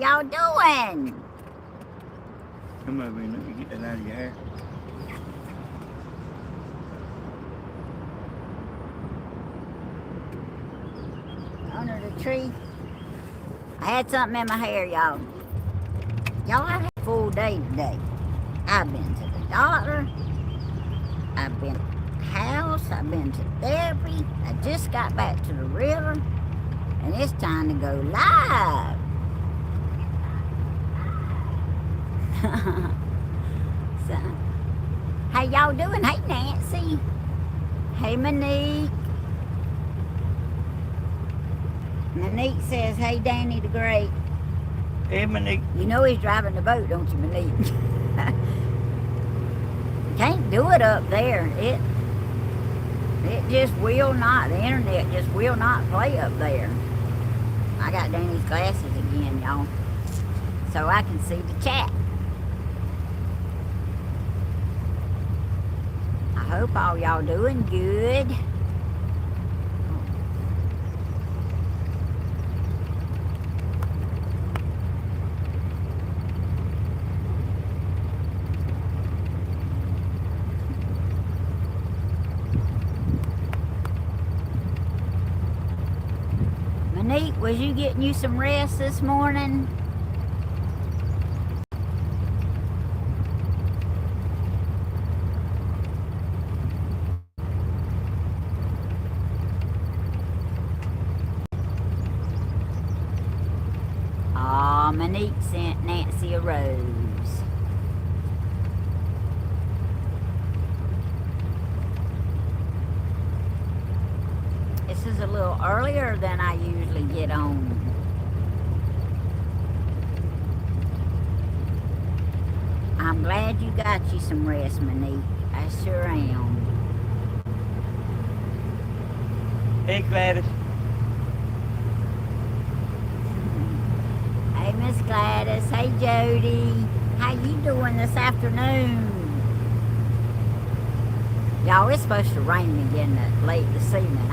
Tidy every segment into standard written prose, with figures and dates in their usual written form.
y'all doing? Come over and let me get that out of your hair. Under the tree. I had something in my hair, y'all. Y'all, I had a full day today. I've been to the doctor. I've been to the house. I've been to therapy. I just got back to the river. And it's time to go live. So, how y'all doing? Hey, Nancy. Hey, Monique. Monique says, hey, Danny the Great. Hey, Monique. You know he's driving the boat, don't you, Monique? Can't do it up there. It just will not. The internet just will not play up there. I got Danny's glasses again, y'all, so I can see the chat. I hope all y'all doing good. Monique, was you getting you some rest this morning? Aw, Monique sent Nancy a rose. This is a little earlier than I usually get on. I'm glad you got you some rest, Monique. I sure am. Hey, Gladys. Hey, Miss Gladys. Hey, Jody. How you doing this afternoon? Y'all, it's supposed to rain again late this evening.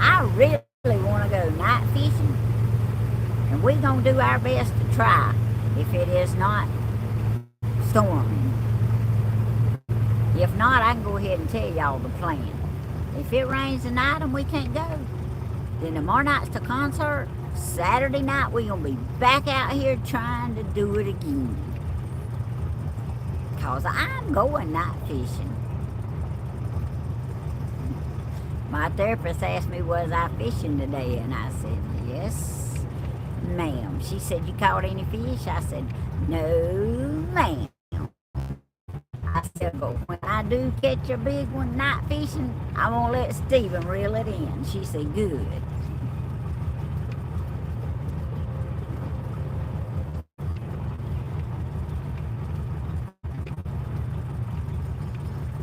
I really want to go night fishing, and we're going to do our best to try if it is not storming. If not, I can go ahead and tell y'all the plan. If it rains tonight and we can't go, then tomorrow night's the concert. Saturday night we're going to be back out here trying to do it again. Because I'm going night fishing. My therapist asked me, was I fishing today? And I said, yes, ma'am. She said, you caught any fish? I said, no, ma'am. I said, but when I do catch a big one night fishing, I'm going to let Stephen reel it in. She said, good.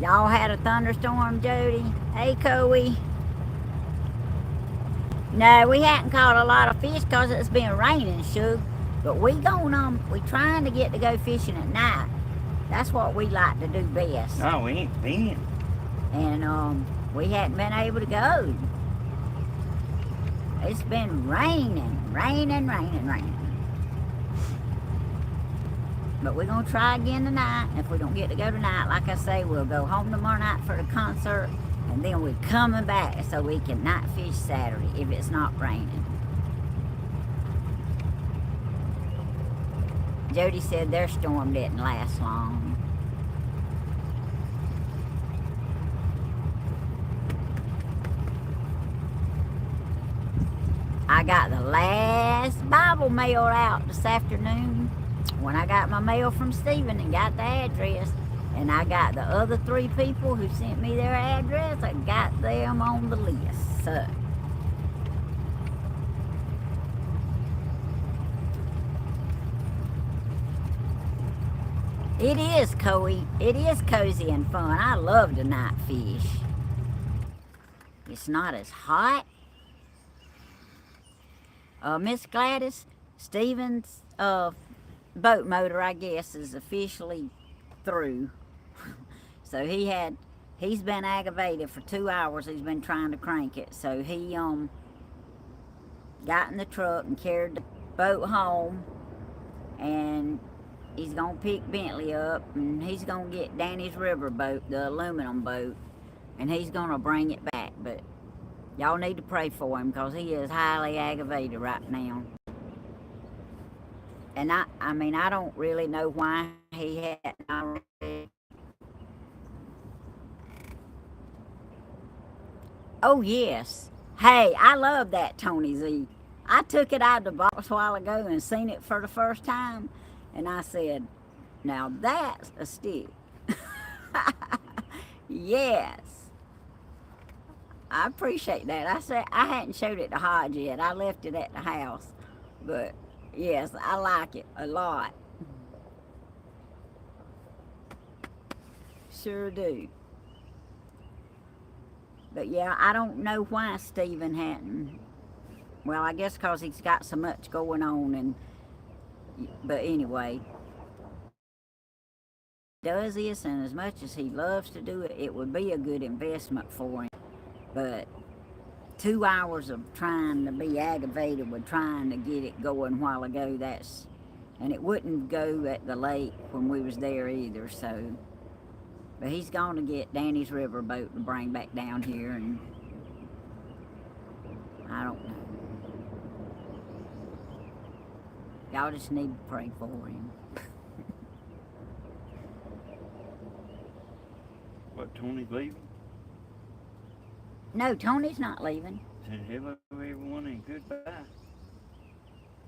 Y'all had a thunderstorm, Jody? Hey, Coey. No, we hadn't caught a lot of fish because it's been raining, Shug. But we trying to get to go fishing at night. That's what we like to do best. No, we ain't been. And we hadn't been able to go. It's been raining. But we're going to try again tonight. If we don't get to go tonight, like I say, we'll go home tomorrow night for the concert. And then we're coming back so we can night fish Saturday if it's not raining. Jody said their storm didn't last long. I got the last Bible mail out this afternoon. When I got my mail from Stephen and got the address, and I got the other 3 people who sent me their address, I got them on the list. So it is cozy and fun. I love to night fish. It's not as hot. Miss Gladys, Stephen's boat motor, I guess, is officially through. So he's been aggravated for 2 hours. He's been trying to crank it. So he got in the truck and carried the boat home and he's gonna pick Bentley up, and he's gonna get Danny's river boat, the aluminum boat, and he's gonna bring it back. But y'all need to pray for him, because he is highly aggravated right now. And I mean, I don't really know why he hadn't already. Oh, yes. Hey, I love that Tony Z. I took it out of the box a while ago and seen it for the first time. And I said, now that's a stick. Yes. I appreciate that. I said I hadn't showed it to Hodge yet. I left it at the house. But yes, I like it a lot. Sure do. But yeah, I don't know why Stephen hadn't. Well, I guess because he's got so much going on. And but anyway, he does this, and as much as he loves to do it, it would be a good investment for him. But 2 hours of trying to be aggravated with trying to get it going a while ago, and it wouldn't go at the lake when we was there either, so. But he's going to get Danny's river boat to bring back down here, and I don't know. Y'all just need to pray for him. What, Tony's leaving? No, Tony's not leaving. Said hello everyone and goodbye.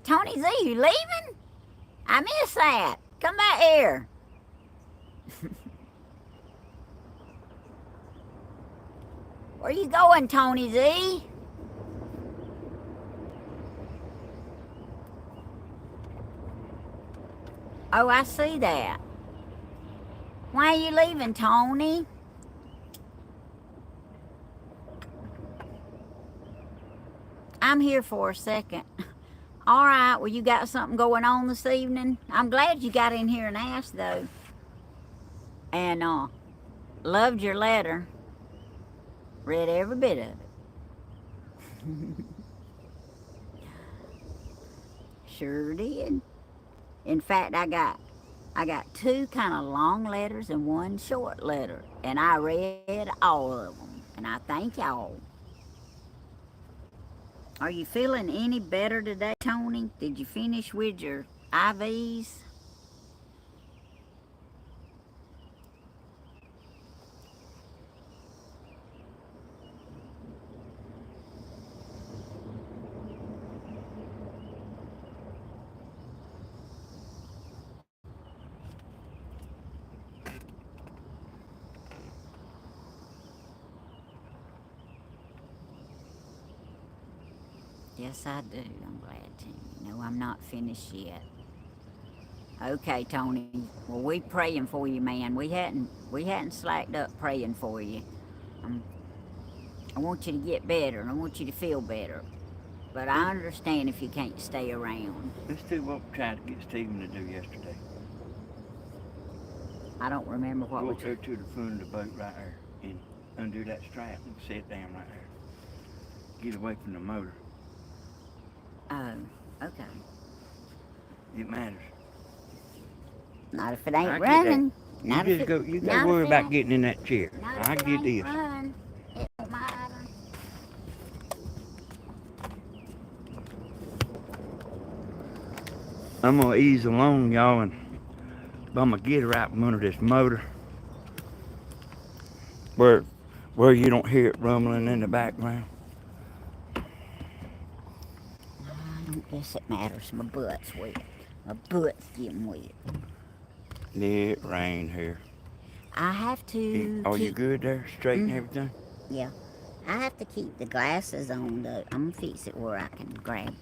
Tony Z, you leaving? I miss that. Come back here. Where you going, Tony Z? Oh, I see that. Why are you leaving, Tony? I'm here for a second. All right, well, you got something going on this evening? I'm glad you got in here and asked, though. And loved your letter. Read every bit of it. Sure did. In fact, I got 2 kind of long letters and 1 short letter, and I read all of them, and I thank y'all. Are you feeling any better today, Tony? Did you finish with your IVs? Yes, I do. I'm glad to. No, I'm not finished yet. Okay, Tony. Well, we praying for you, man. We hadn't slacked up praying for you. I want you to get better, and I want you to feel better. But I understand if you can't stay around. Let's do what we tried to get Stephen to do yesterday. I don't remember what Go to the front of the boat right there and undo that strap and sit down right there. Get away from the motor. Oh, okay. It matters. Not if it ain't running. You gotta worry about getting in that chair. I get this. Run. It don't matter. I'm gonna ease along, y'all, and I'm gonna get her out from under this motor where you don't hear it rumbling in the background. I don't guess it matters. My butt's wet. My butt's getting wet. It rained here. I have to. Are you good there? Straight and everything? Yeah. I have to keep the glasses on, though. I'm gonna fix it where I can grab.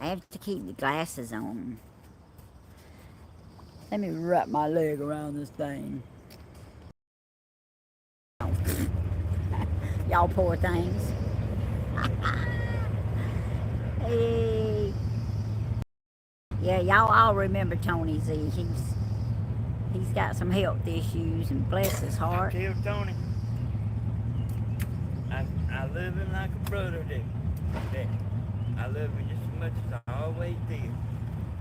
I have to keep the glasses on. Let me wrap my leg around this thing. Y'all poor things. Hey. Yeah, y'all all remember Tony Z. He's got some health issues, and bless his heart. Tell Tony, I love him like a brother did. I love him just as much as I always did.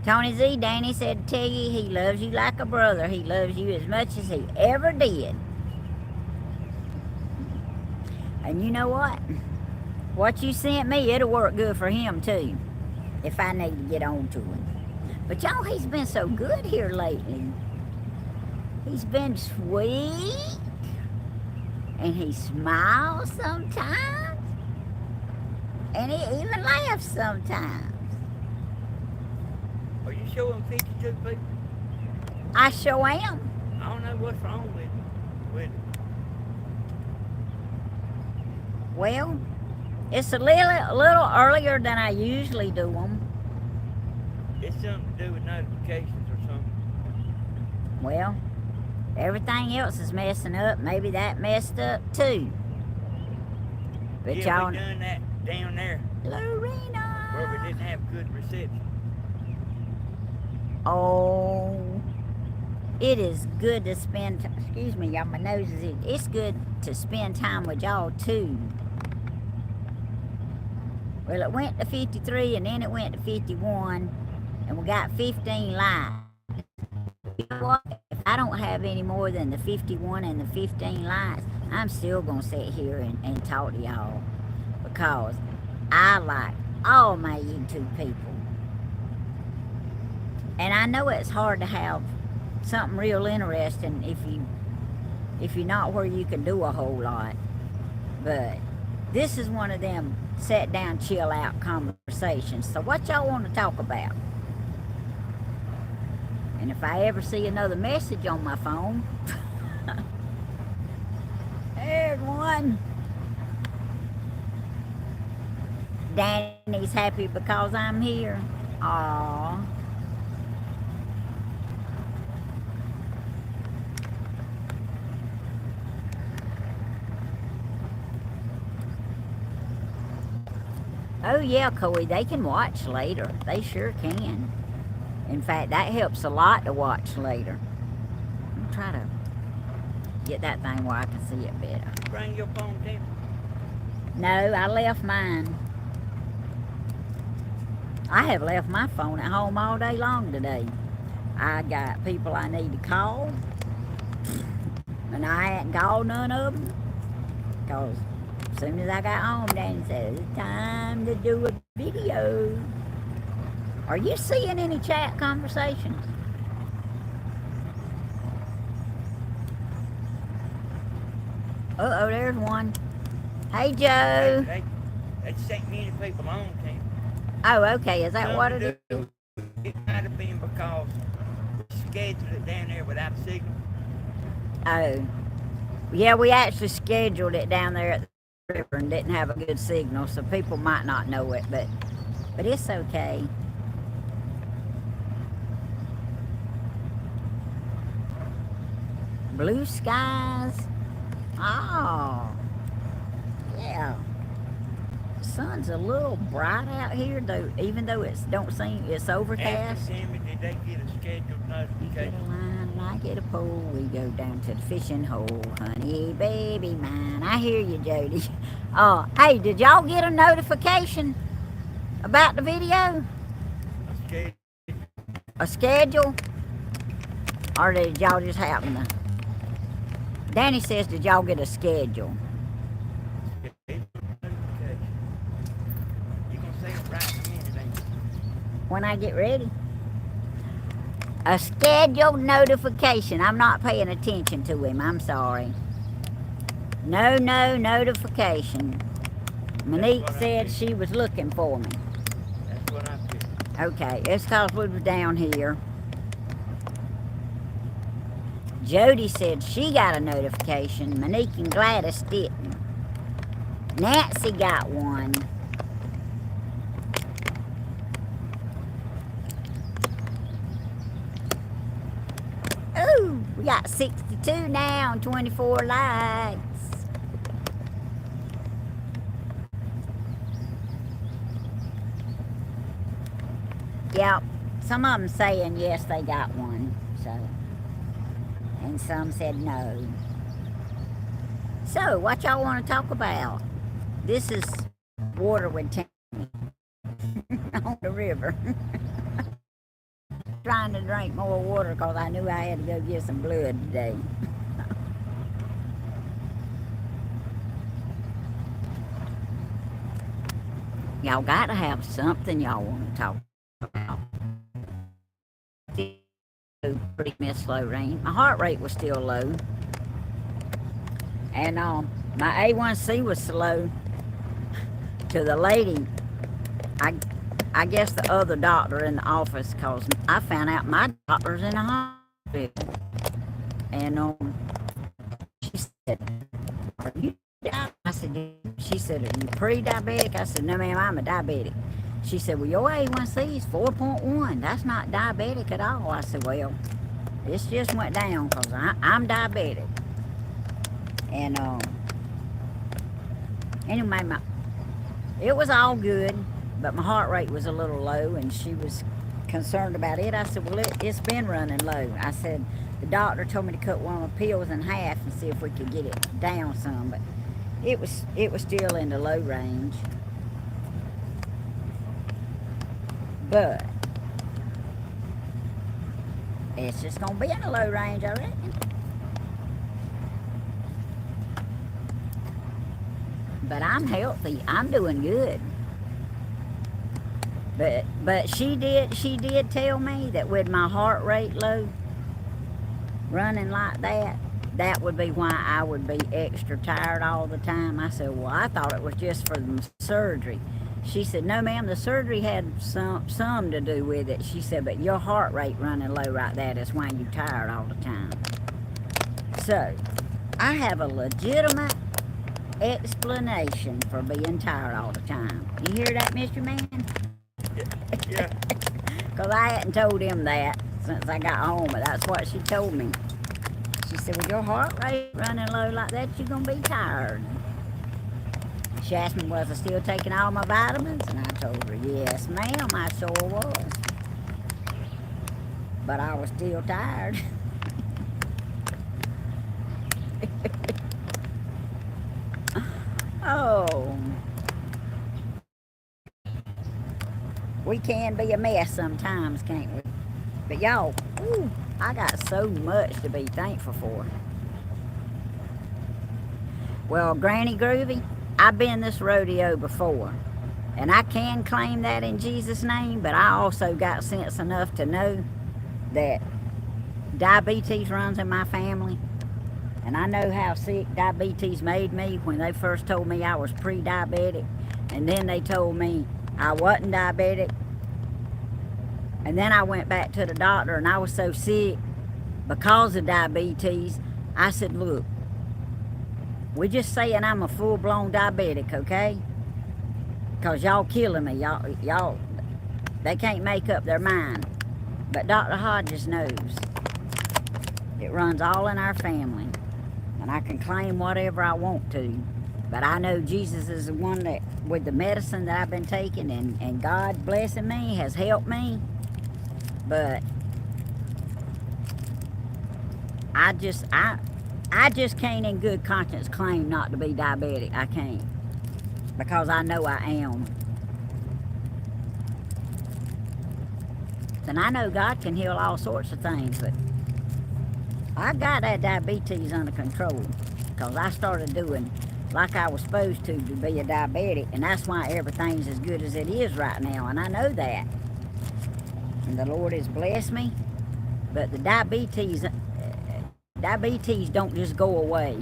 Tony Z, Danny said to tell you he loves you like a brother. He loves you as much as he ever did. And you know what? What you sent me, it'll work good for him too, if I need to get on to him. But y'all, he's been so good here lately. He's been sweet, and he smiles sometimes, and he even laughs sometimes. Are you showing 52 people? I sure am. I don't know what's wrong with it. Well, it's a little earlier than I usually do them. It's something to do with notifications or something. Well, everything else is messing up. Maybe that messed up too. But Yeah, y'all, we done that down there Lorena, where we didn't have good reception. oh, it is good to spend. Excuse me, y'all. My nose is. It's good to spend time with y'all too. Well, it went to 53, and then it went to 51, and we got 15 likes. You know what? If I don't have any more than the 51 and the 15 likes, I'm still going to sit here and talk to y'all, because I like all my YouTube people. And I know it's hard to have something real interesting if you're not where you can do a whole lot. But this is one of them sit down, chill out conversations. So what y'all want to talk about? And if I ever see another message on my phone, there's one. Danny's happy because I'm here. Aww. Oh yeah, Coy, they can watch later. They sure can. In fact, that helps a lot to watch later. I'm trying to get that thing where I can see it better. Bring your phone down. No, I left mine. I have left my phone at home all day long today. I got people I need to call, and I hadn't called none of them, because as soon as I got home, Danny said, it's time to do a video. Are you seeing any chat conversations? Uh-oh, there's one. Hey, Joe. They sent many people on, Tammy. Oh, okay. Is that what it is? It might have been because we scheduled it down there without a signal. Oh. Yeah, we actually scheduled it down there at the river and didn't have a good signal, so people might not know it, but it's okay. Blue skies. Oh, yeah. The sun's a little bright out here, though. Even though don't seem it's overcast. After Tammy, did they get a scheduled You get a notification? line and I get a pole. We go down to the fishing hole, honey, baby mine. I hear you, Jody. Hey, did y'all get a notification about the video? Okay. A schedule? Or did y'all just happen to? Danny says, did y'all get a schedule? You're gonna say it right in a minute, ain't you? When I get ready. A scheduled notification. I'm not paying attention to him. I'm sorry. No notification. Monique said she was looking for me. That's what I figured. Okay, it's because we were down here. Jody said she got a notification. Monique and Gladys didn't. Nancy got one. Ooh, we got 62 now and 24 likes. Yep, some of them saying yes, they got one. So, and some said no. So, what y'all want to talk about? This is water with Tammy on the river. trying to drink more water because I knew I had to go get some blood today. Y'all got to have something y'all want to talk about. Pretty miss slow rain. My heart rate was still low. And my A1C was slow to the lady. I guess the other doctor in the office, because I found out my doctor's in the hospital. And she said, "Are you diabetic?" I said, "Yeah." She said, "Are you pre-diabetic?" I said, "No, ma'am, I'm a diabetic." She said, "Well, your A1C is 4.1. That's not diabetic at all." I said, "Well, this just went down because I'm diabetic." And anyway, it was all good, but my heart rate was a little low, and she was concerned about it. I said, "Well, it's been running low." I said, "The doctor told me to cut one of the pills in half and see if we could get it down some," but it was still in the low range. But it's just gonna be in the low range, I reckon. But I'm healthy. I'm doing good. But she did tell me that with my heart rate low, running like that would be why I would be extra tired all the time. I said, "Well, I thought it was just for the surgery." She said, "No, ma'am, the surgery had some to do with it." She said, "But your heart rate running low like that is why you're tired all the time." So, I have a legitimate explanation for being tired all the time. You hear that, Mr. Man? Yeah. Because I hadn't told him that since I got home, but that's what she told me. She said, "With your heart rate running low like that, you're going to be tired." She asked me, was I still taking all my vitamins? And I told her, "Yes, ma'am, I sure was." But I was still tired. Oh. We can be a mess sometimes, can't we? But y'all, I got so much to be thankful for. Well, Granny Groovy, I've been this rodeo before, and I can claim that in Jesus' name, but I also got sense enough to know that diabetes runs in my family, and I know how sick diabetes made me when they first told me I was pre-diabetic, and then they told me I wasn't diabetic, and then I went back to the doctor, and I was so sick because of diabetes. I said, "Look, we're just saying I'm a full-blown diabetic, okay? Because y'all killing me. Y'all, they can't make up their mind. But Dr. Hodges knows. It runs all in our family. And I can claim whatever I want to. But I know Jesus is the one that, with the medicine that I've been taking, and God blessing me, has helped me. But I just can't in good conscience claim not to be diabetic. I can't. Because I know I am. And I know God can heal all sorts of things, but I got that diabetes under control. Because I started doing like I was supposed to be a diabetic, and that's why everything's as good as it is right now, and I know that. And the Lord has blessed me, but the diabetes don't just go away.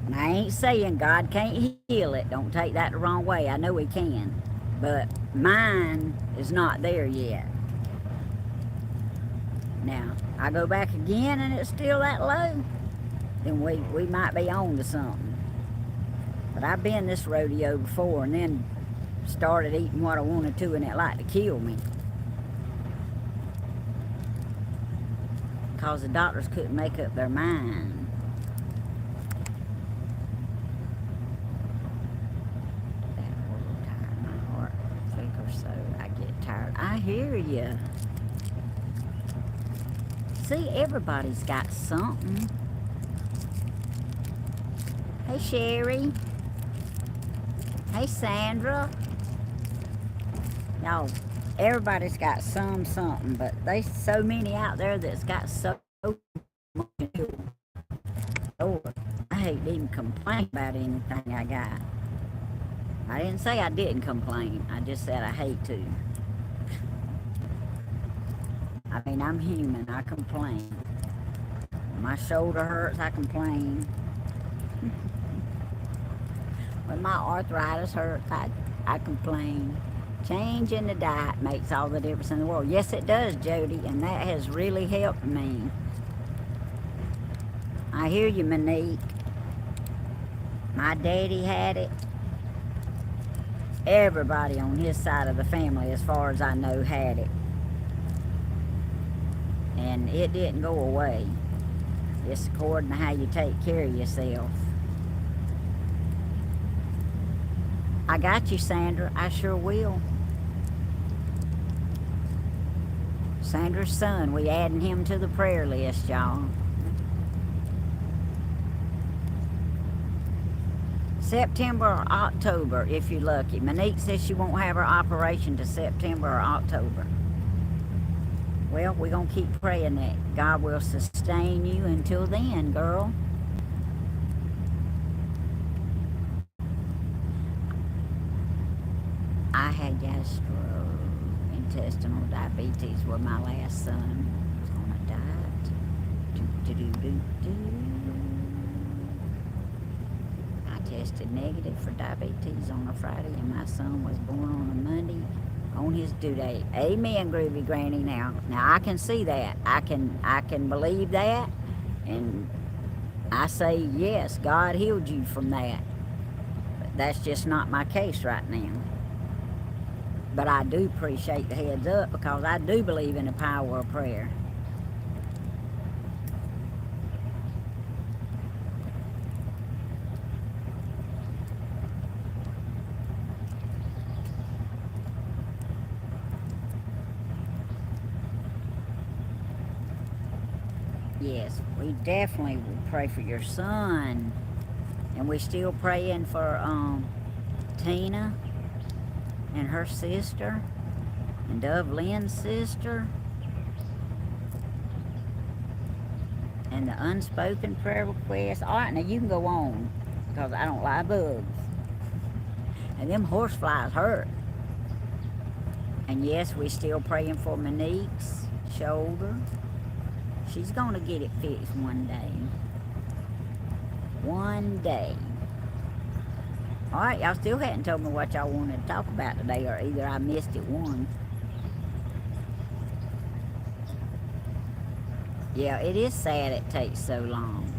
And I ain't saying God can't heal it. Don't take that the wrong way. I know He can. But mine is not there yet. Now, I go back again and it's still that low, then we might be on to something. But I've been this rodeo before and then started eating what I wanted to, and it like to kill me. Because the doctors couldn't make up their mind. That will tire my heart. I think or so. I get tired. I hear you. See, everybody's got something. Hey, Sherry. Hey, Sandra. Y'all, everybody's got something, but there's so many out there that's got so much to do. Lord, I hate to even complain about anything I got. I didn't say I didn't complain. I just said I hate to. I mean, I'm human. I complain. When my shoulder hurts, I complain. When my arthritis hurts, I complain. Changing the diet makes all the difference in the world. Yes, it does, Jody, and that has really helped me. I hear you, Monique. My daddy had it. Everybody on his side of the family, as far as I know, had it. And it didn't go away. It's according to how you take care of yourself. I got you, Sandra. I sure will. Sandra's son, we adding him to the prayer list, y'all. September or October, if you're lucky. Monique says she won't have her operation to September or October. Well, we're going to keep praying that God will sustain you until then, girl. I had gastrointestinal diabetes where my last son was on a diet. I tested negative for diabetes on a Friday, and my son was born on a Monday on his due date. Amen, Groovy Granny. Now I can see that. I can believe that, and I say yes, God healed you from that. But that's just not my case right now. But I do appreciate the heads up, because I do believe in the power of prayer. Yes, we definitely will pray for your son. And we're still praying for Tina and her sister, and Dove Lynn's sister, and the unspoken prayer request. All right, now you can go on, because I don't like bugs. And them horseflies hurt. And yes, we're still praying for Monique's shoulder. She's going to get it fixed one day. One day. All right, y'all still hadn't told me what y'all wanted to talk about today, or either I missed it one. Yeah, it is sad it takes so long.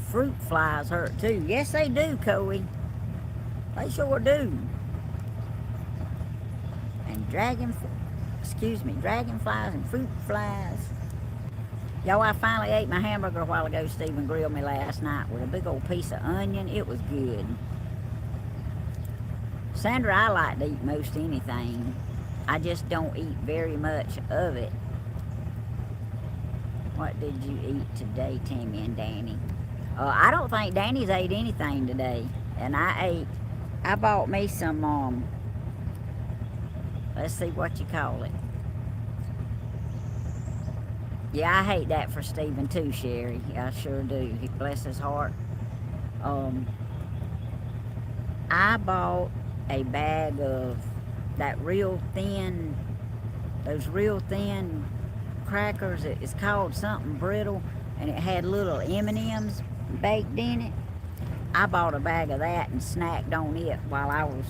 Fruit flies hurt too. Yes, they do, Coey. They sure do. And dragonflies and fruit flies. Y'all, I finally ate my hamburger a while ago. Stephen grilled me last night with a big old piece of onion. It was good. Sandra, I like to eat most anything. I just don't eat very much of it. What did you eat today, Tammy and Danny? I don't think Danny's ate anything today. And I bought me some, let's see what you call it. Yeah, I hate that for Stephen too, Sherry. I sure do. Bless his heart. I bought a bag of those real thin crackers. It's called something brittle, and it had little M&Ms baked in it. I bought a bag of that and snacked on it while I was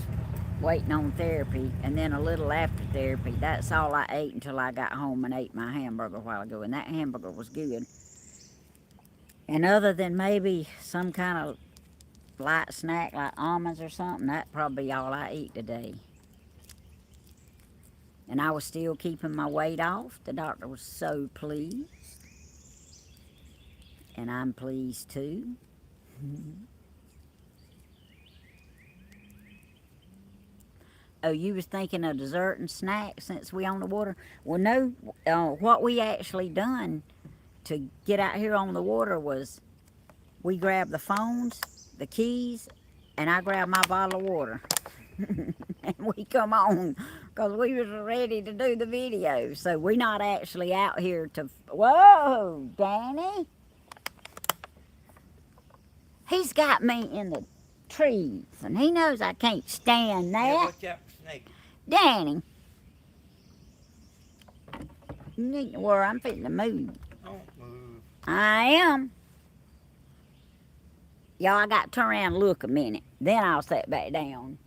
waiting on therapy, and then a little after therapy. That's all I ate until I got home and ate my hamburger a while ago, and that hamburger was good. And other than maybe some kind of light snack like almonds or something, that's probably all I eat today. And I was still keeping my weight off. The doctor was so pleased. And I'm pleased too. Oh, you was thinking of dessert and snack since we on the water? Well, no, what we actually done to get out here on the water was we grabbed the phones, the keys, and I grabbed my bottle of water. And we come on because we was ready to do the video. So we're not actually out here to... Whoa, Danny. He's got me in the trees, and he knows I can't stand that. Yeah, watch out for snakes. Danny. You need to worry, I'm fitting to move. Don't move. I am. Y'all, I got to turn around and look a minute. Then I'll sit back down.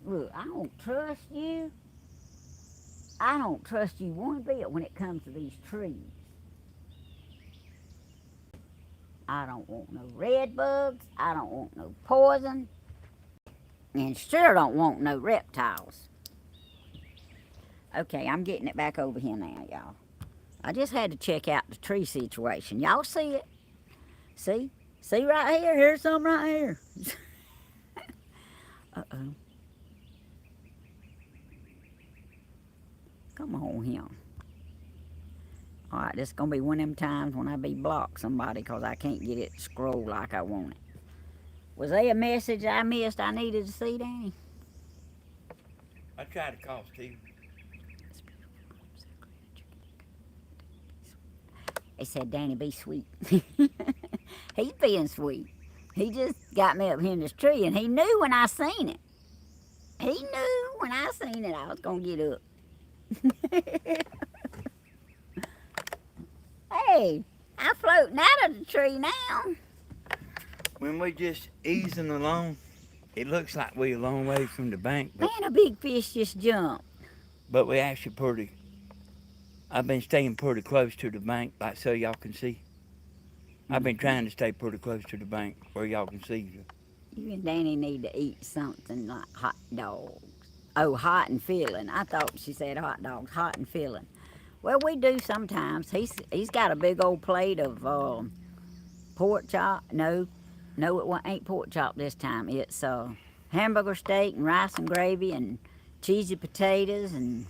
Look, I don't trust you. I don't trust you one bit when it comes to these trees. I don't want no red bugs. I don't want no poison. And sure don't want no reptiles. Okay, I'm getting it back over here now, y'all. I just had to check out the tree situation. Y'all see it? See? See right here? Here's some right here. Uh-oh. Come on here. All right, this is going to be one of them times when I be blocked somebody because I can't get it to scroll like I want it. Was there a message I missed I needed to see, Danny? I tried to call Steve. He said, Danny, be sweet. He's being sweet. He just got me up here in this tree, and he knew when I seen it. He knew when I seen it I was going to get up. Hey, I'm floating out of the tree now. When we just easing along, it looks like we're a long way from the bank, but, Man, a big fish just jumped. but we actually pretty. I've been staying pretty close to the bank, like so y'all can see. I've been trying to stay pretty close to the bank where y'all can see you. You and Danny need to eat something like hot dogs. Oh, hot and filling. I thought she said hot dogs, hot and filling. Well, we do sometimes. He's got a big old plate of pork chop. No, it ain't pork chop this time. It's hamburger steak and rice and gravy and cheesy potatoes. And,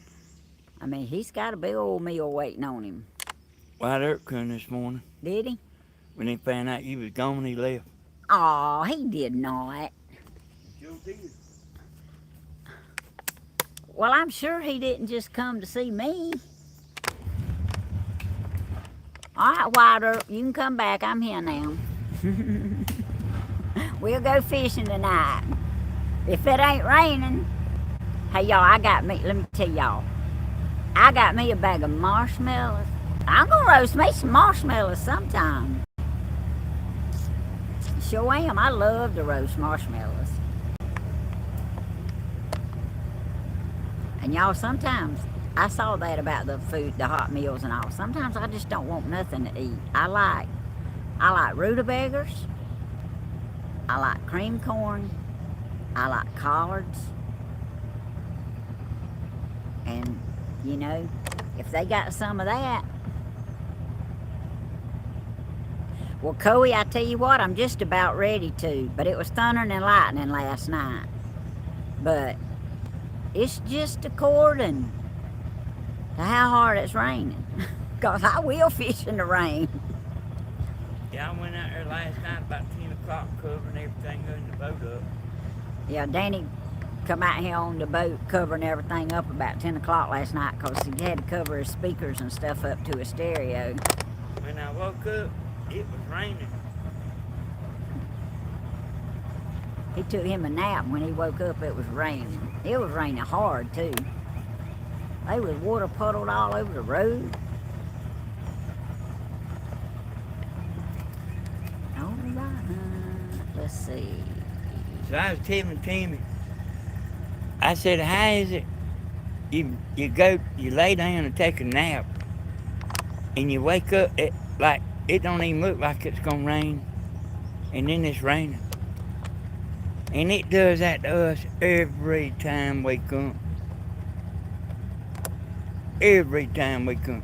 I mean, he's got a big old meal waiting on him. White Earp come this morning. Did he? When he found out you was gone, he left. Aw, he did not. Sure did. Well, I'm sure he didn't just come to see me. All right, White Earp, you can come back. I'm here now. We'll go fishing tonight. If it ain't raining. Hey, y'all, let me tell y'all. I got me a bag of marshmallows. I'm going to roast me some marshmallows sometime. Sure am. I love to roast marshmallows. And y'all, sometimes I saw that about the food, the hot meals and all. Sometimes I just don't want nothing to eat. I like rutabagas. I like cream corn. I like collards. And, you know, if they got some of that. Well, Coey, I tell you what, I'm just about ready to. But it was thundering and lightning last night. But it's just according to how hard it's raining. Because I will fish in the rain. Yeah, I went out there last night about 10 o'clock covering everything in the boat up. Yeah, Danny come out here on the boat covering everything up about 10 o'clock last night because he had to cover his speakers and stuff up to a stereo. When I woke up, it was raining. He took him a nap. When he woke up, it was raining. It was raining hard, too. They was water puddled all over the road. All right, let's see. So I was telling Tammy, I said, how is it you lay down and take a nap and you wake up, it don't even look like it's gonna rain, and then it's raining. And it does that to us every time we come. Every time we come.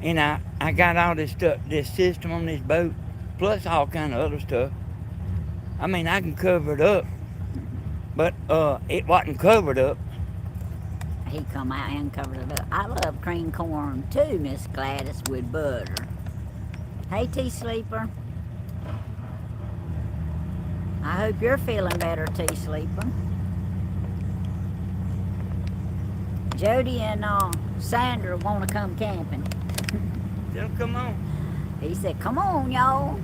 And I got all this stuff, this system on this boat, plus all kind of other stuff. I mean, I can cover it up, but it wasn't covered up. He come out and covered it up. I love cream corn too, Miss Gladys, with butter. Hey, T Sleeper. I hope you're feeling better, T-Sleeper. Jody and Sandra want to come camping. Tell them come on. He said, come on, y'all.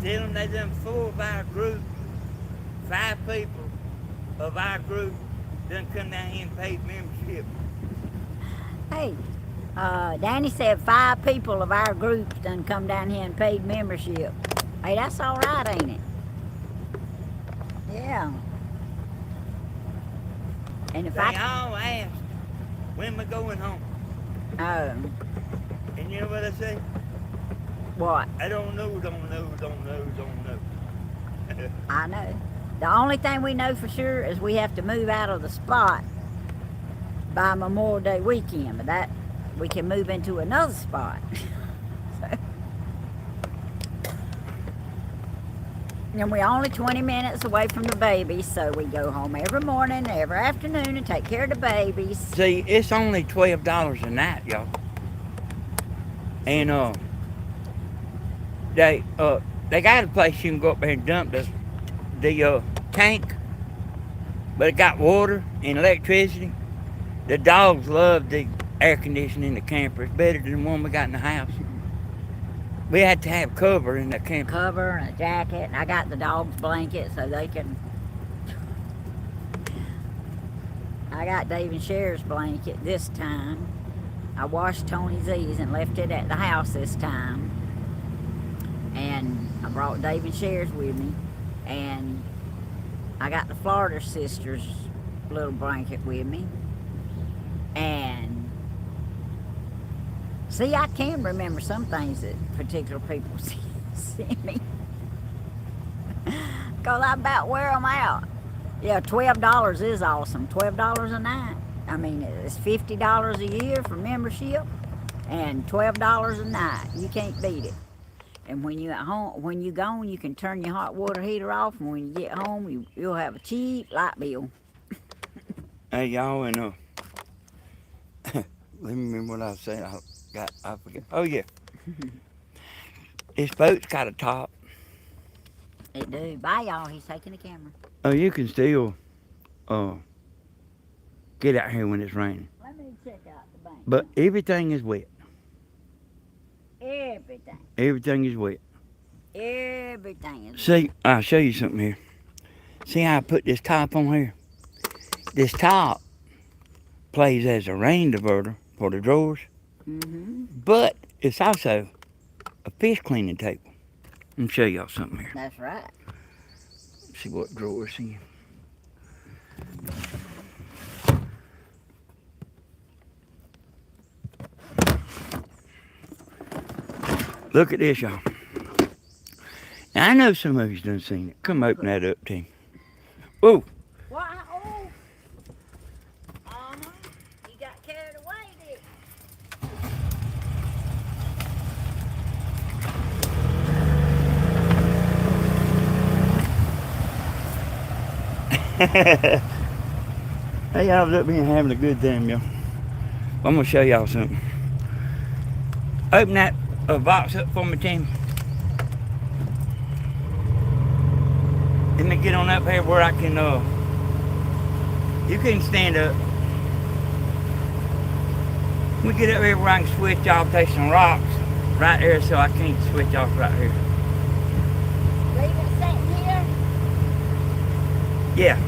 Tell them they done 4 of our group, 5 people of our group done come down here and paid membership. Hey, Danny said 5 people of our groups done come down here and paid membership. Hey, that's all right, ain't it? Yeah. And if They all asked, when we going home? Oh, And you know what I say? what? I don't know. I know. The only thing we know for sure is we have to move out of the spot by Memorial Day weekend, but that we can move into another spot. And we're only 20 minutes away from the babies, so we go home every morning, every afternoon, and take care of the babies. See, it's only $12 a night, y'all. And they got a place you can go up there and dump the tank, but it got water and electricity. The dogs love the air conditioning in the camper. It's better than the one we got in the house. We had to have cover in the camper. Cover and a jacket, and I got the dog's blanket so they can. I got Dave and Cher's blanket this time. I washed Tony Z's and left it at the house this time. And I brought Dave and Cher's with me. And I got the Florida sisters' little blanket with me. And see, I can remember some things that particular people send me. Because I about wear them out. Yeah, $12 is awesome. $12 a night. I mean, it's $50 a year for membership and $12 a night. You can't beat it. And when you at home, when you gone, you can turn your hot water heater off. And when you get home, you'll have a cheap light bill. Hey, y'all, and let me remember what I was saying. I forget. Oh, yeah. This boat's got a top. It do. Bye, y'all. He's taking the camera. Oh, you can still get out here when it's raining. Let me check out the bank. But everything is wet. Everything. Everything is wet. Everything is wet. See, I'll show you something here. See how I put this top on here? This top plays as a rain diverter for the drawers. Mm-hmm. But it's also a fish cleaning table. Let me show y'all something here. That's right. See what drawers here. Look at this, y'all. Now, I know some of you's done seen it. Come open that up, Tim. Whoa. What? Oh. You got carried away, did Hey, y'all was up here having a good time, y'all. I'm gonna show y'all something. Open that box up for me, Tim. Let me get on up here where I can, you can stand up. Let me get up here where I can switch off, take some rocks right there so I can't switch off right here. Leave it sitting here? Yeah.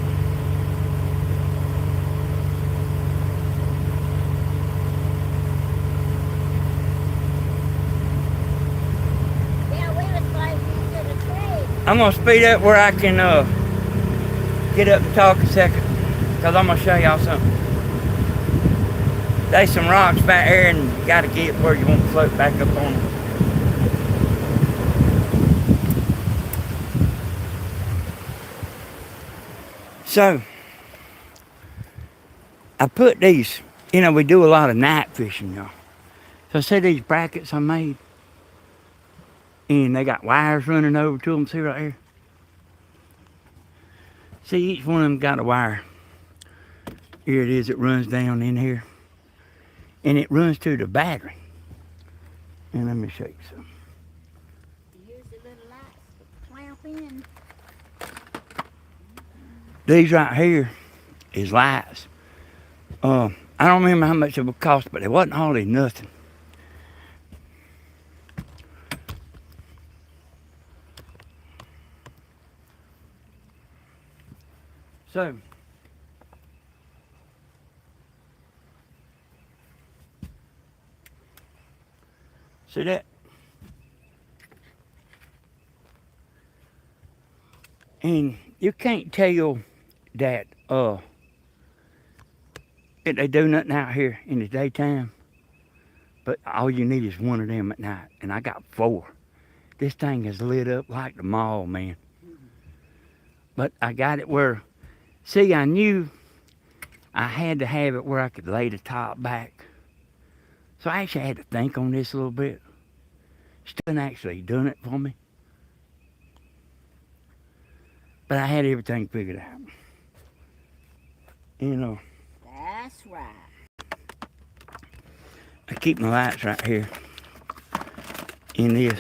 Yeah, we was close to the tree. I'm gonna speed up where I can get up and talk a second, cause I'm gonna show y'all something. There's some rocks back here, and you gotta get where you won't float back up on them. So I put these. You know, we do a lot of night fishing, y'all. So see these brackets I made, and they got wires running over to them. See right here. See, each one of them got a wire. Here it is, it runs down in here. And it runs to the battery. And let me show you something. You use the little lights to clamp hop in. These right here is lights. I don't remember how much it would cost, but it wasn't hardly nothing. So, see that? And you can't tell that they do nothing out here in the daytime, but all you need is one of them at night, and I got 4. This thing is lit up like the mall, man. But I got it where, see, I knew I had to have it where I could lay the top back. So I actually had to think on this a little bit. Still actually done it for me. But I had everything figured out. You know. That's right. I keep my lights right here in this.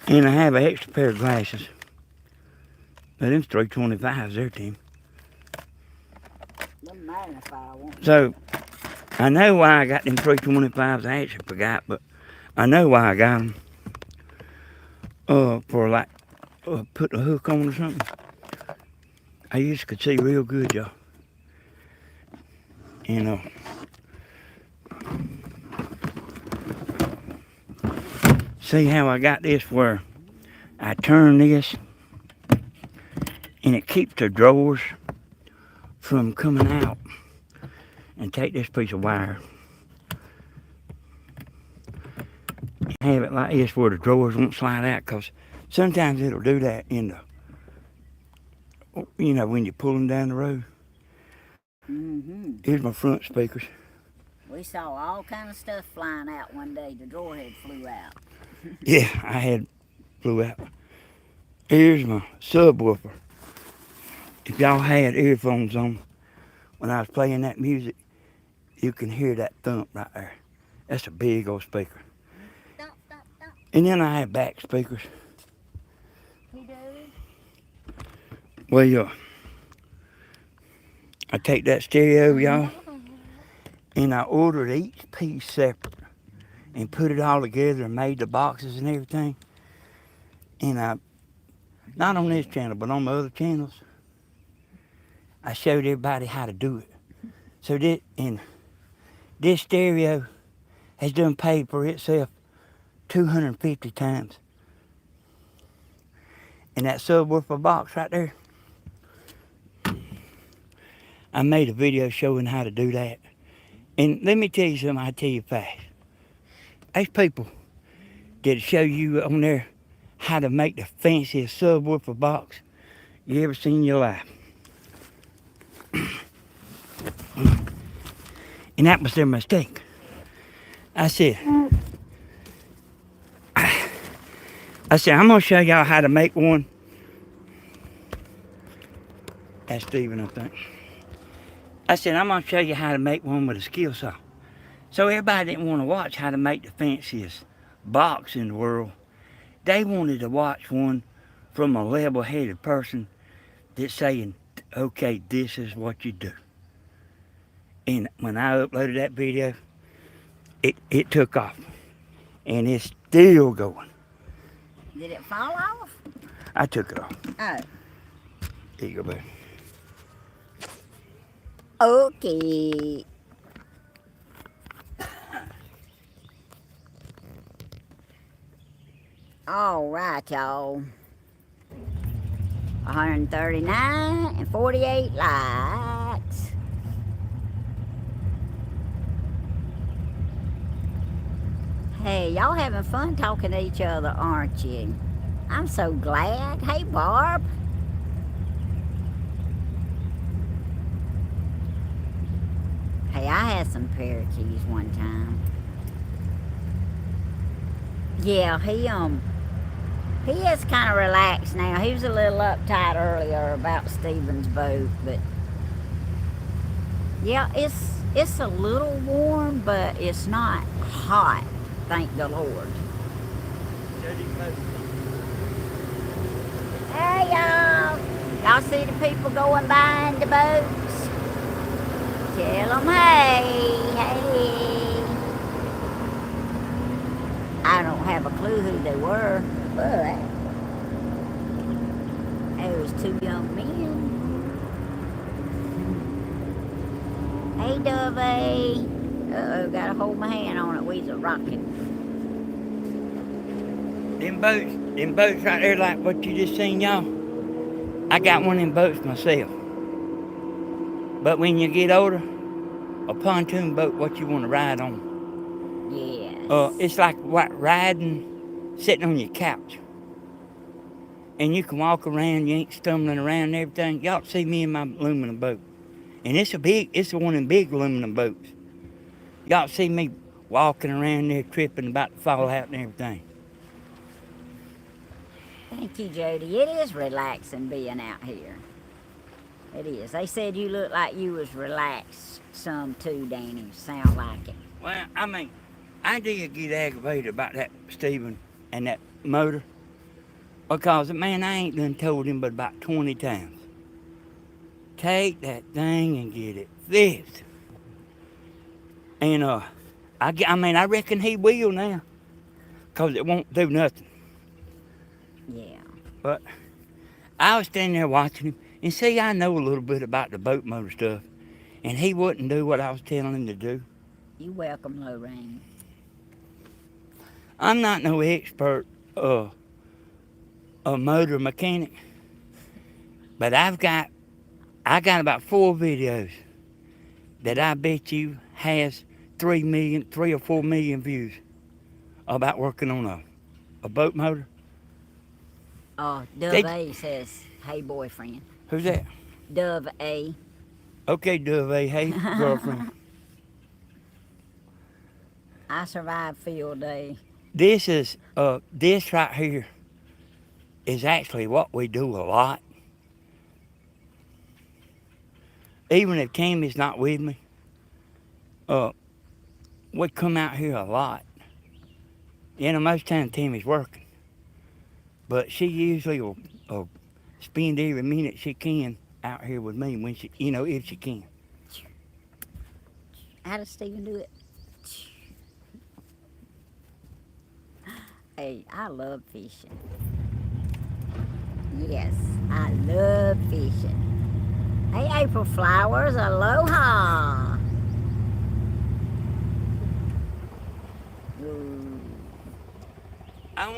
And I have an extra pair of glasses. But them's 325s there, Tim. The magnifier won't. So, I know why I got them 325s. I actually forgot, but I know why I got them. For like, put a hook on or something. I used to could see real good, y'all. You know. See how I got this where I turn this and it keeps the drawers from coming out. And take this piece of wire and have it like this where the drawers won't slide out, because sometimes it'll do that in the, you know, when you're pulling down the road. Here's my front speakers. We saw all kind of stuff flying out one day. The drawer head flew out. Yeah, I had flew out. Here's my subwoofer. If y'all had earphones on when I was playing that music, you can hear that thump right there. That's a big old speaker. Thump, thump, thump. And then I have back speakers. He does. Well, I take that stereo, y'all, and I ordered each piece separate and put it all together and made the boxes and everything. And I, not on this channel, but on my other channels, I showed everybody how to do it. So this stereo has done paid for itself 250 times. And that subwoofer box right there, I made a video showing how to do that. And let me tell you something, I'll tell you fast. There's people that show you on there how to make the fanciest subwoofer box you ever seen in your life. And that was their mistake. I said, I'm gonna show y'all how to make one. That's Steven, I think. I said, I'm gonna show you how to make one with a skill saw. So everybody didn't want to watch how to make the fanciest box in the world. They wanted to watch one from a level-headed person that's saying, okay, this is what you do. And when I uploaded that video, it took off. And it's still going. Did it fall off? I took it off. Oh. Here you go, baby. Okay. All right, y'all. 139 and 48 lights. Hey, y'all having fun talking to each other, aren't you? I'm so glad. Hey, Barb. Hey, I had some parakeets one time. Yeah, he is kind of relaxed now. He was a little uptight earlier about Steven's boat, but yeah, it's a little warm, but it's not hot, thank the Lord. Hey, y'all. Y'all see the people going by in the boats? Tell them, hey. I don't have a clue who they were, but there was two young men. Hey, Dovey. Uh-oh, gotta hold my hand on it. We's a rocking. Them boats right there like what you just seen, y'all. I got one of them boats myself. But when you get older, a pontoon boat, what you want to ride on. Yes. It's like riding, sitting on your couch. And you can walk around, you ain't stumbling around and everything. Y'all see me in my aluminum boat. And it's one of them big aluminum boats. Y'all see me walking around there tripping about to fall out and everything. Thank you, Jody. It is relaxing being out here. It is. They said you look like you was relaxed some too, Danny. Sound like it. Well, I mean, I did get aggravated about that Stephen and that motor. Because, man, I ain't done told him but about 20 times. Take that thing and get it fixed. And, I reckon he will now. Because it won't do nothing. Yeah. But I was standing there watching him. And see, I know a little bit about the boat motor stuff. And he wouldn't do what I was telling him to do. You welcome, Lorraine. I'm not no expert a motor mechanic. But I got about 4 videos that I bet you has 3 or 4 million views about working on a boat motor. Dove A says, hey, boyfriend. Who's that? Dove A. Okay, Dove A. Hey, girlfriend. I survived field day. This right here is actually what we do a lot. Even if Tammy's not with me, we come out here a lot. Most of the time Tammy's working. But she usually will spend every minute she can out here with me when she, if she can. How does Stephen do it? Hey, I love fishing. Yes, I love fishing. Hey, April Flowers, aloha. Ooh. I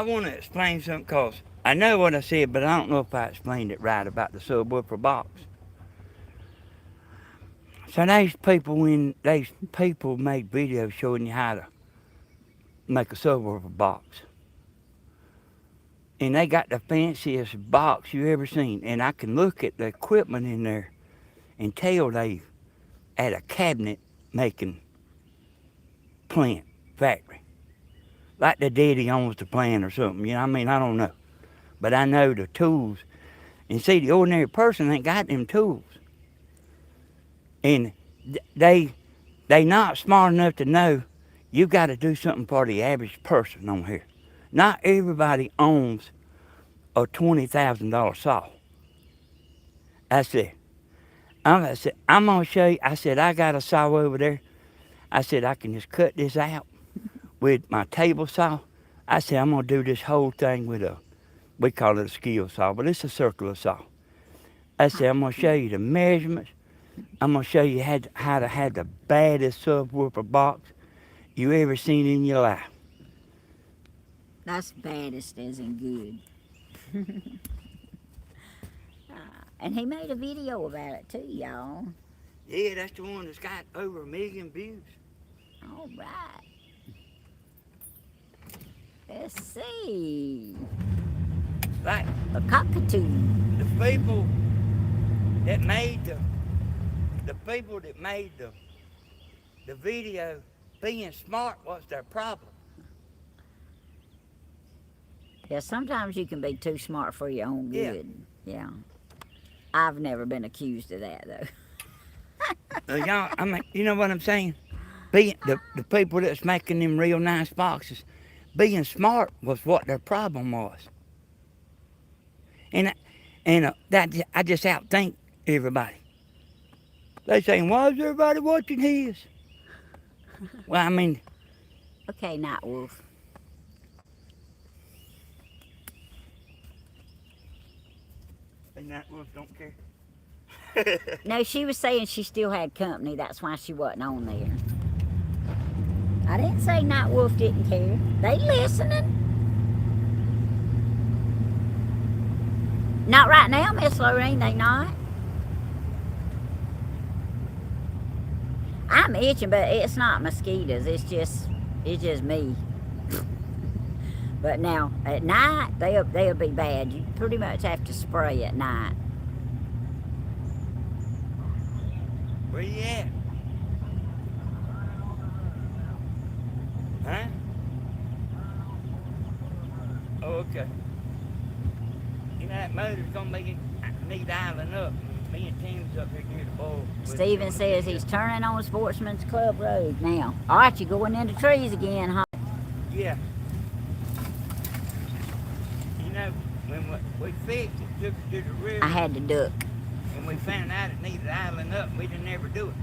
wanna explain something, cause I know what I said, but I don't know if I explained it right about the subwoofer box. So these people made videos showing you how to make a subwoofer box. And they got the fanciest box you ever seen. And I can look at the equipment in there and tell they at a cabinet making plant factory. Like the daddy owns the plant or something, I don't know. But I know the tools. And see, the ordinary person ain't got them tools. And they not smart enough to know you got to do something for the average person on here. Not everybody owns a $20,000 saw. I said, I'm going to show you. I said, I got a saw over there. I said, I can just cut this out with my table saw. I said, I'm going to do this whole thing with we call it a skill saw, but it's a circular saw. I said, I'm going to show you the measurements. I'm going to show you how to have the baddest subwoofer box you ever seen in your life. That's baddest as in good. And he made a video about it too, y'all. Yeah, that's the one that's got over 1 million views. All right. Let's see. Like A cockatoo. the people that made the video, being smart was their problem. Yeah, sometimes you can be too smart for your own good. Yeah. I've never been accused of that though. Y'all, you know what I'm saying? Being the people that's making them real nice boxes, being smart was what their problem was. I just outthink everybody. They saying, why is everybody watching his? Well, I mean, Okay, Night Wolf. and that wolf don't care. No, she was saying she still had company. That's why she wasn't on there. I didn't say Night Wolf didn't care. They listening. Not right now, Miss Lorraine, they not. I'm itching, but it's not mosquitoes. It's just me. But now at night they'll be bad. You pretty much have to spray at night. Where you at? Huh? Oh, okay. You know that motor's gonna need dialing up. Me and Tim's up here near the bowl. Steven says he's turning on Sportsman's Club Road now. Archie going into trees again, huh? Yeah. You know, when we fixed it, took it to the river. I had to duck. And we found out it needed dialing up. We didn't ever do it.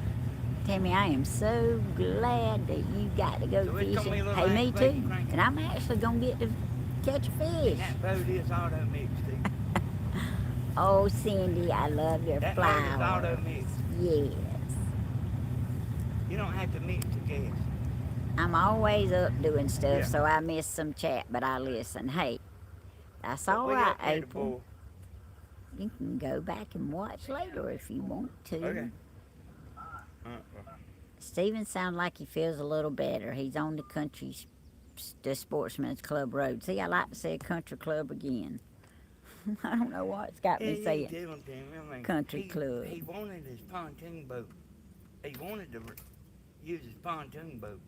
Tammy, I am so glad that you got to go So it's gonna be fishing. a little Hey, me activation too. cranking. And I'm actually going to get to catch a fish. And that boat is auto mixed, too. Oh, Cindy, I love your That boat is flowers. auto mixed. Yes. You don't have to mix the gas. I'm always up doing stuff, Yeah. so I miss some chat, but I listen. Hey, that's But all we right, up there to April. boil. You can go back and watch later if you want to. Okay. Steven sounds like he feels a little better. He's on the Sportsman's Club Road. See, I like to say country club again. I don't know what's got me saying country club. He wanted his pontoon boat. He wanted to use his pontoon boat.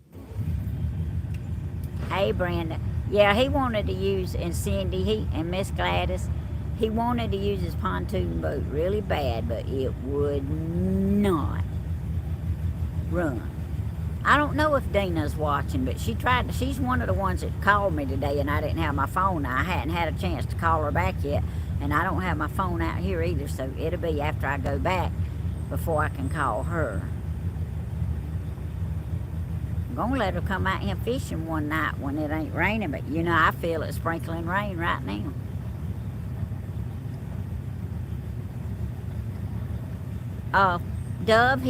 Hey, Brenda. Yeah, he wanted to use, and Cindy, and Miss Gladys, he wanted to use his pontoon boat really bad, but it would not run. I don't know if Dina's watching, but she's one of the ones that called me today, and I didn't have my phone. I hadn't had a chance to call her back yet, and I don't have my phone out here either, so it'll be after I go back before I can call her. I'm gonna let her come out here fishing one night when it ain't raining, but you know, I feel it sprinkling rain right now. Dove,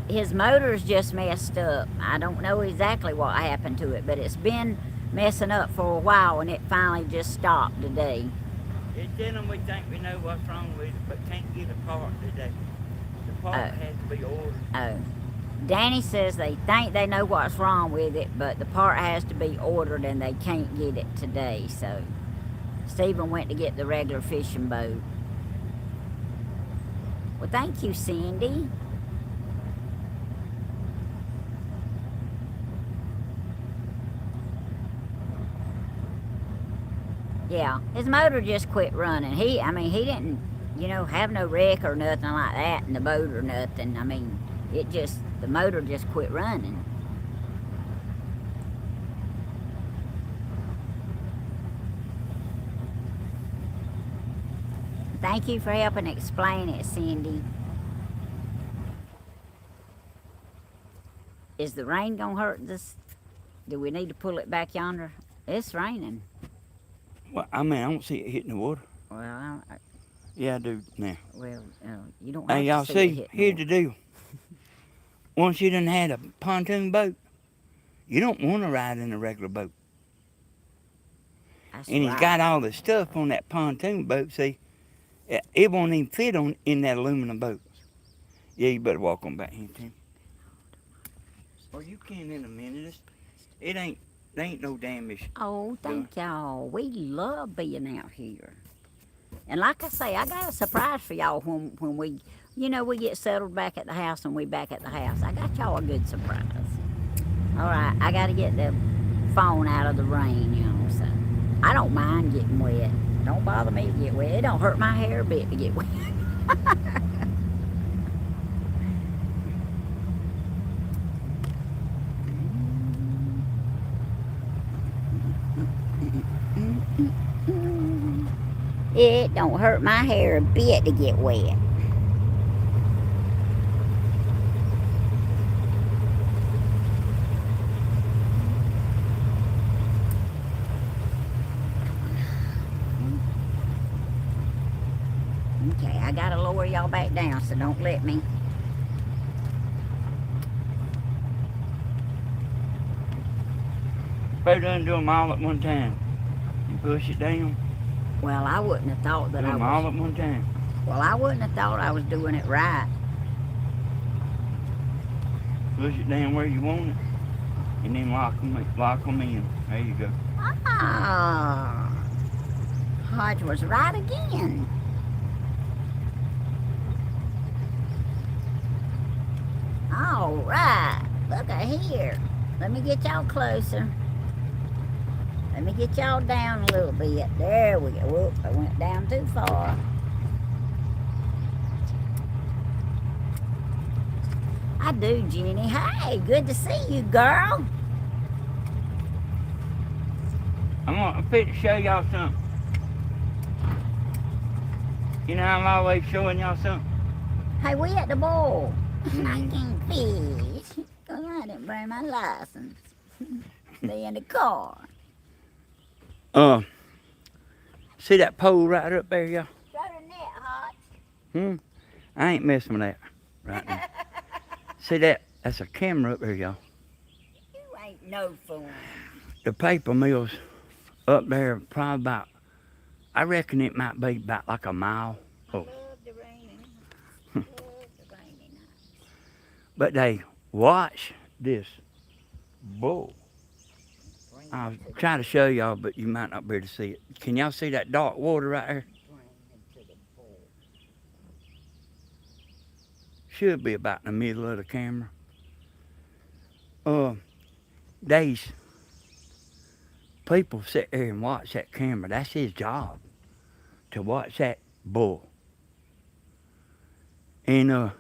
his motor's just messed up. I don't know exactly what happened to it, but it's been messing up for a while, and it finally just stopped today. It's them we think we know what's wrong with it, but can't get a part today. The part has to be ordered. Oh. Danny says they think they know what's wrong with it, but the part has to be ordered and they can't get it today. So Stephen went to get the regular fishing boat. Well, thank you, Cindy. Yeah, his motor just quit running. He didn't, have no wreck or nothing like that in the boat or nothing. I mean, the motor just quit running. Thank you for helping explain it, Cindy. Is the rain gonna hurt this? Do we need to pull it back yonder? It's raining. Well, I don't see it hitting the water. Well, Yeah, I do now. well, you don't have Hey, y'all to see it see, hit here's the deal. Once you done had a pontoon boat, you don't want to ride in a regular boat. That's And he's right. got all the stuff on that pontoon boat, see, it won't even fit in that aluminum boat. Yeah, you better walk on back here, Tim. Well, you can in a minute. There ain't no damage. Oh, thank y'all. We love being out here. And like I say, I got a surprise for y'all when we, we get settled back at the house and we back at the house. I got y'all a good surprise. All right, I got to get the phone out of the rain, so I don't mind getting wet. Don't bother me to get wet. It don't hurt my hair a bit to get wet. It don't hurt my hair a bit to get wet. Okay, I gotta lower y'all back down, so don't let me. Better done do them all at one time. You push it down. Well, I wouldn't have thought that Do I them all was. at one time. Well, I wouldn't have thought I was doing it right. Push it down where you want it, and then lock them in. There you go. Ah, Hodge was right again. All right, look at here. Let me get y'all closer. Let me get y'all down a little bit. There we go. Whoop, I went down too far. I do, Jenny. Hey, good to see you, girl. I'm gonna fit to show y'all something. You know, I'm always showing y'all something. Hey, we at the bowl. I can't fish. Because I didn't bring my license. Stay in the car. See that pole right up there, y'all? Throw the net, Hodge. I ain't messing with that right now. See that? That's a camera up there, y'all. You ain't no fool. The paper mill's up there probably about, I reckon it might be about like a mile. I love the rainy. Love the rainy night. But they watch this bull. I'll try to show y'all, but you might not be able to see it. Can y'all see that dark water right there? Should be about in the middle of the camera. These people sit there and watch that camera. That's his job, to watch that bull. And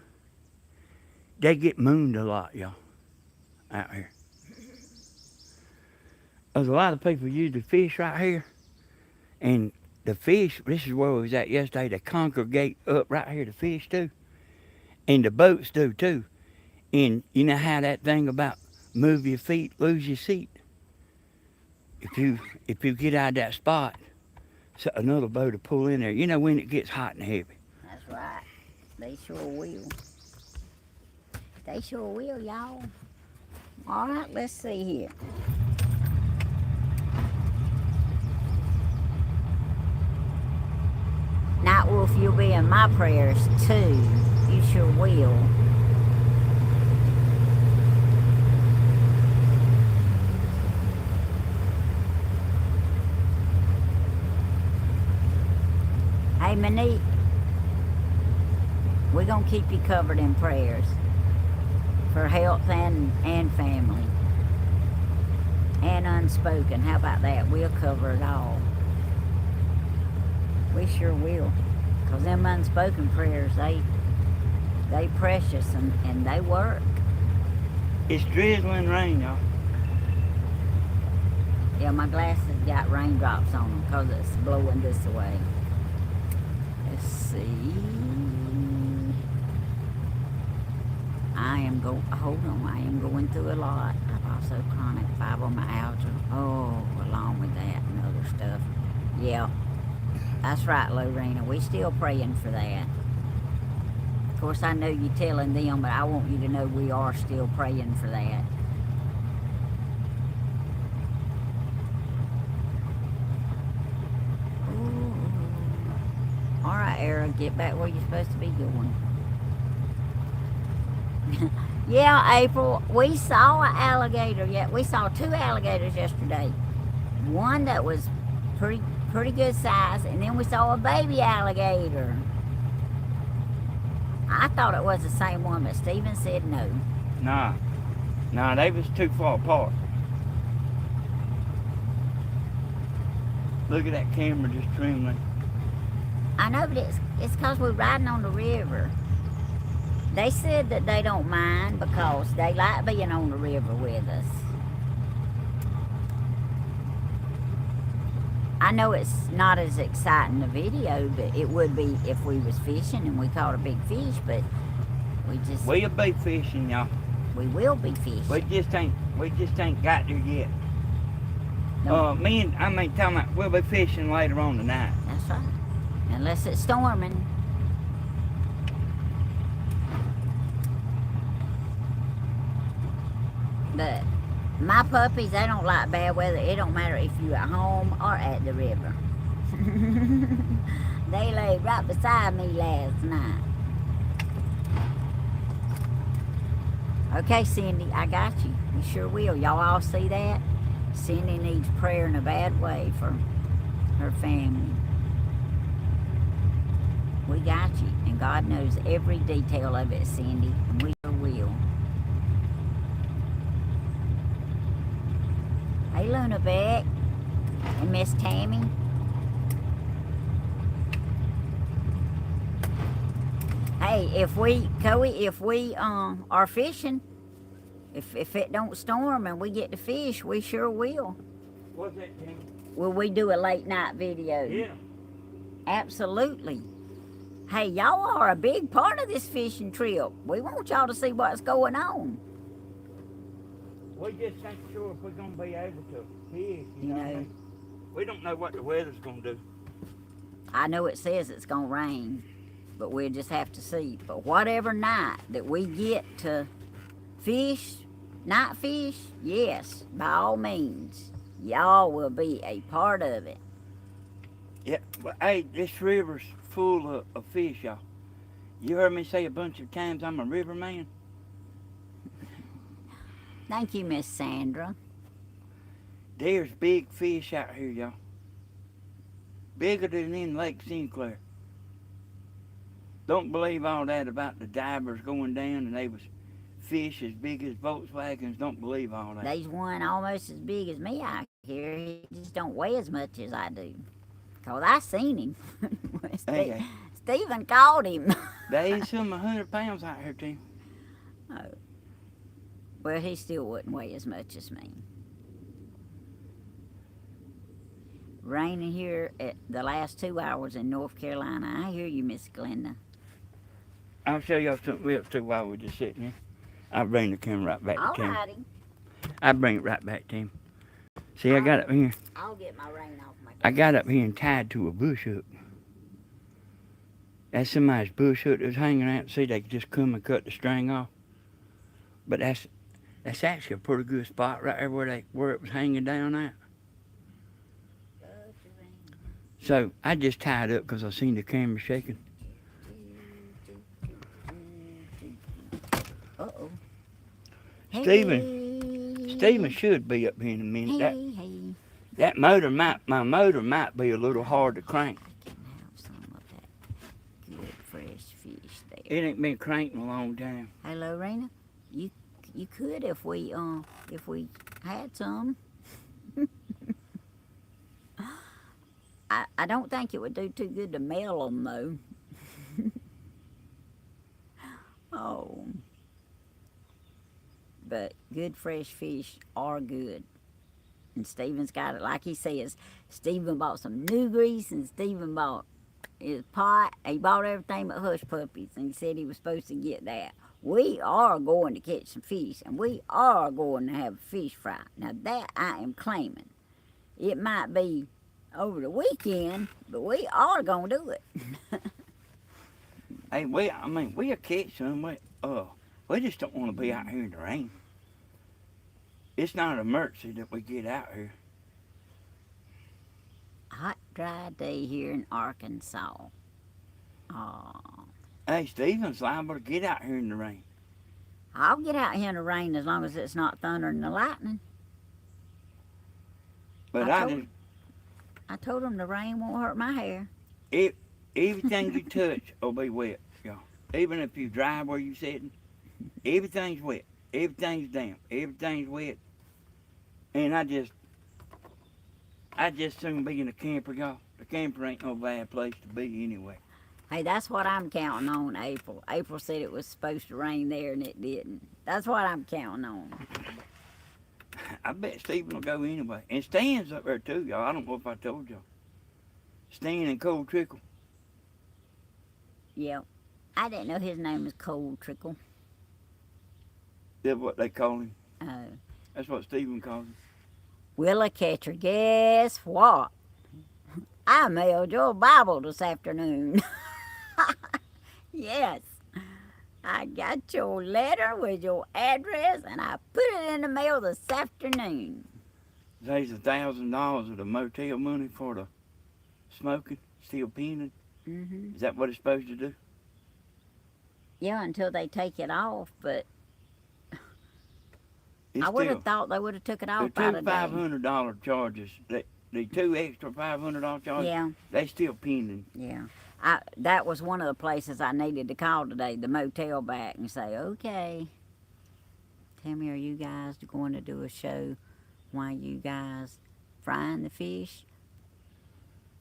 they get mooned a lot, y'all, out here. There's a lot of people usually fish right here, and the fish, this is where we was at yesterday, they congregate up right here to fish too. And the boats do too. And you know how that thing about move your feet, lose your seat? If you get out of that spot, so another boat will pull in there. You know when it gets hot and heavy. That's right. They sure will. They sure will, y'all. All right, let's see here. Night Wolf, you'll be in my prayers too. You sure will. Hey, Monique, we're going to keep you covered in prayers for health and family. And unspoken. How about that? We'll cover it all. We sure will. Because them unspoken prayers, they precious and they work. It's drizzling rain, y'all. Yeah, my glasses got raindrops on them because it's blowing this way. Let's see. I am going through a lot. I've also chronic fibromyalgia. Oh, along with that and other stuff. Yeah, that's right, Lorena. We still praying for that. Of course, I know you're telling them, but I want you to know we are still praying for that. Ooh. All right, Era, get back where you're supposed to be going. Yeah, April, we saw an alligator. Yeah, we saw 2 alligators yesterday. One that was pretty good size, and then we saw a baby alligator. I thought it was the same one, but Stephen said no. Nah, they was too far apart. Look at that camera just trembling. I know, but it's because we're riding on the river. They said that they don't mind because they like being on the river with us. I know it's not as exciting a video, but it would be if we was fishing and we caught a big fish. But we'll be fishing, y'all. We will be fishing. We just ain't got there yet. No. Talking about we'll be fishing later on tonight. That's right. Unless it's storming. But my puppies, they don't like bad weather. It don't matter if you're at home or at the river. They lay right beside me last night. Okay, Cindy, I got you. You sure will. Y'all all see that? Cindy needs prayer in a bad way for her family. We got you, and God knows every detail of it, Cindy, and we sure will. Hey, Luna Beck and Miss Tammy. Hey, if we are fishing, if it don't storm and we get to fish, we sure will. What's that, Tammy? Will we do a late night video? Yeah. Absolutely. Hey, y'all are a big part of this fishing trip. We want y'all to see what's going on. We just ain't sure if we're going to be able to fish. You know. We don't know what the weather's going to do. I know it says it's going to rain, but we'll just have to see. But whatever night that we get to fish, night fish, yes, by all means, y'all will be a part of it. Yeah, but hey, this river's full of fish, y'all. You heard me say a bunch of times I'm a river man. Thank you, Miss Sandra. There's big fish out here, y'all. Bigger than in Lake Sinclair. Don't believe all that about the divers going down and they was fish as big as Volkswagens. Don't believe all that. There's one almost as big as me out here. He just don't weigh as much as I do. Because I seen him. Stephen caught him. There's some 100 pounds out here, too. Oh. Well, he still wouldn't weigh as much as me. Raining here at the last 2 hours in North Carolina. I hear you, Miss Glenda. I'll show y'all something else too while we're just sitting here. I'll bring the camera right back to him. Alrighty. I'll bring it right back to him. See, I got up here. I'll get my rain off my camera. I got up here and tied to a bush hook. That's somebody's bush hook that was hanging out. See, they could just come and cut the string off. But that's actually a pretty good spot right there where it was hanging down at. So I just tied up because I seen the camera shaking. Uh-oh. Stephen should be up here in a minute. Hey. That my motor might be a little hard to crank. I can have some of that good fresh fish there. It ain't been cranked in a long time. Hey, Lorena, you could if we had some. I don't think it would do too good to mail them though. Oh. But good fresh fish are good. And Stephen's got it. Like he says, Stephen bought some new grease and Stephen bought his pot. He bought everything but hush puppies and he said he was supposed to get that. We are going to catch some fish and we are going to have a fish fry. Now that I am claiming. It might be over the weekend, but we are going to do it. Hey, we'll catch some. We just don't want to be out here in the rain. It's not an emergency that we get out here. Hot, dry day here in Arkansas. Oh. Hey, Stephen's liable to get out here in the rain. I'll get out here in the rain as long as it's not thundering and lightning. But I told him the rain won't hurt my hair. Everything you touch will be wet, y'all. Even if you drive where you're sitting, everything's wet. Everything's damp. Everything's wet. And I just soon be in the camper, y'all. The camper ain't no bad place to be anyway. Hey, that's what I'm counting on, April. April said it was supposed to rain there and it didn't. That's what I'm counting on. I bet Stephen will go anyway. And Stan's up there too, y'all. I don't know if I told y'all. Stan and Cold Trickle. Yeah. I didn't know his name was Cold Trickle. That's what they call him. Oh. That's what Stephen calls him. Willa Catcher, guess what? I mailed your Bible this afternoon. Yes. I got your letter with your address and I put it in the mail this afternoon. There's $1,000 of the motel money for the smoking, still pinning. Mm-hmm. Is that what it's supposed to do? Yeah, until they take it off, but It's I would still, have thought they would have took it the off two by today. $500 charges, the two extra $500 charges, Yeah, they still pending. yeah. That was one of the places I needed to call today, the motel back, and say, okay, Tammy, are you guys going to do a show while you guys frying the fish?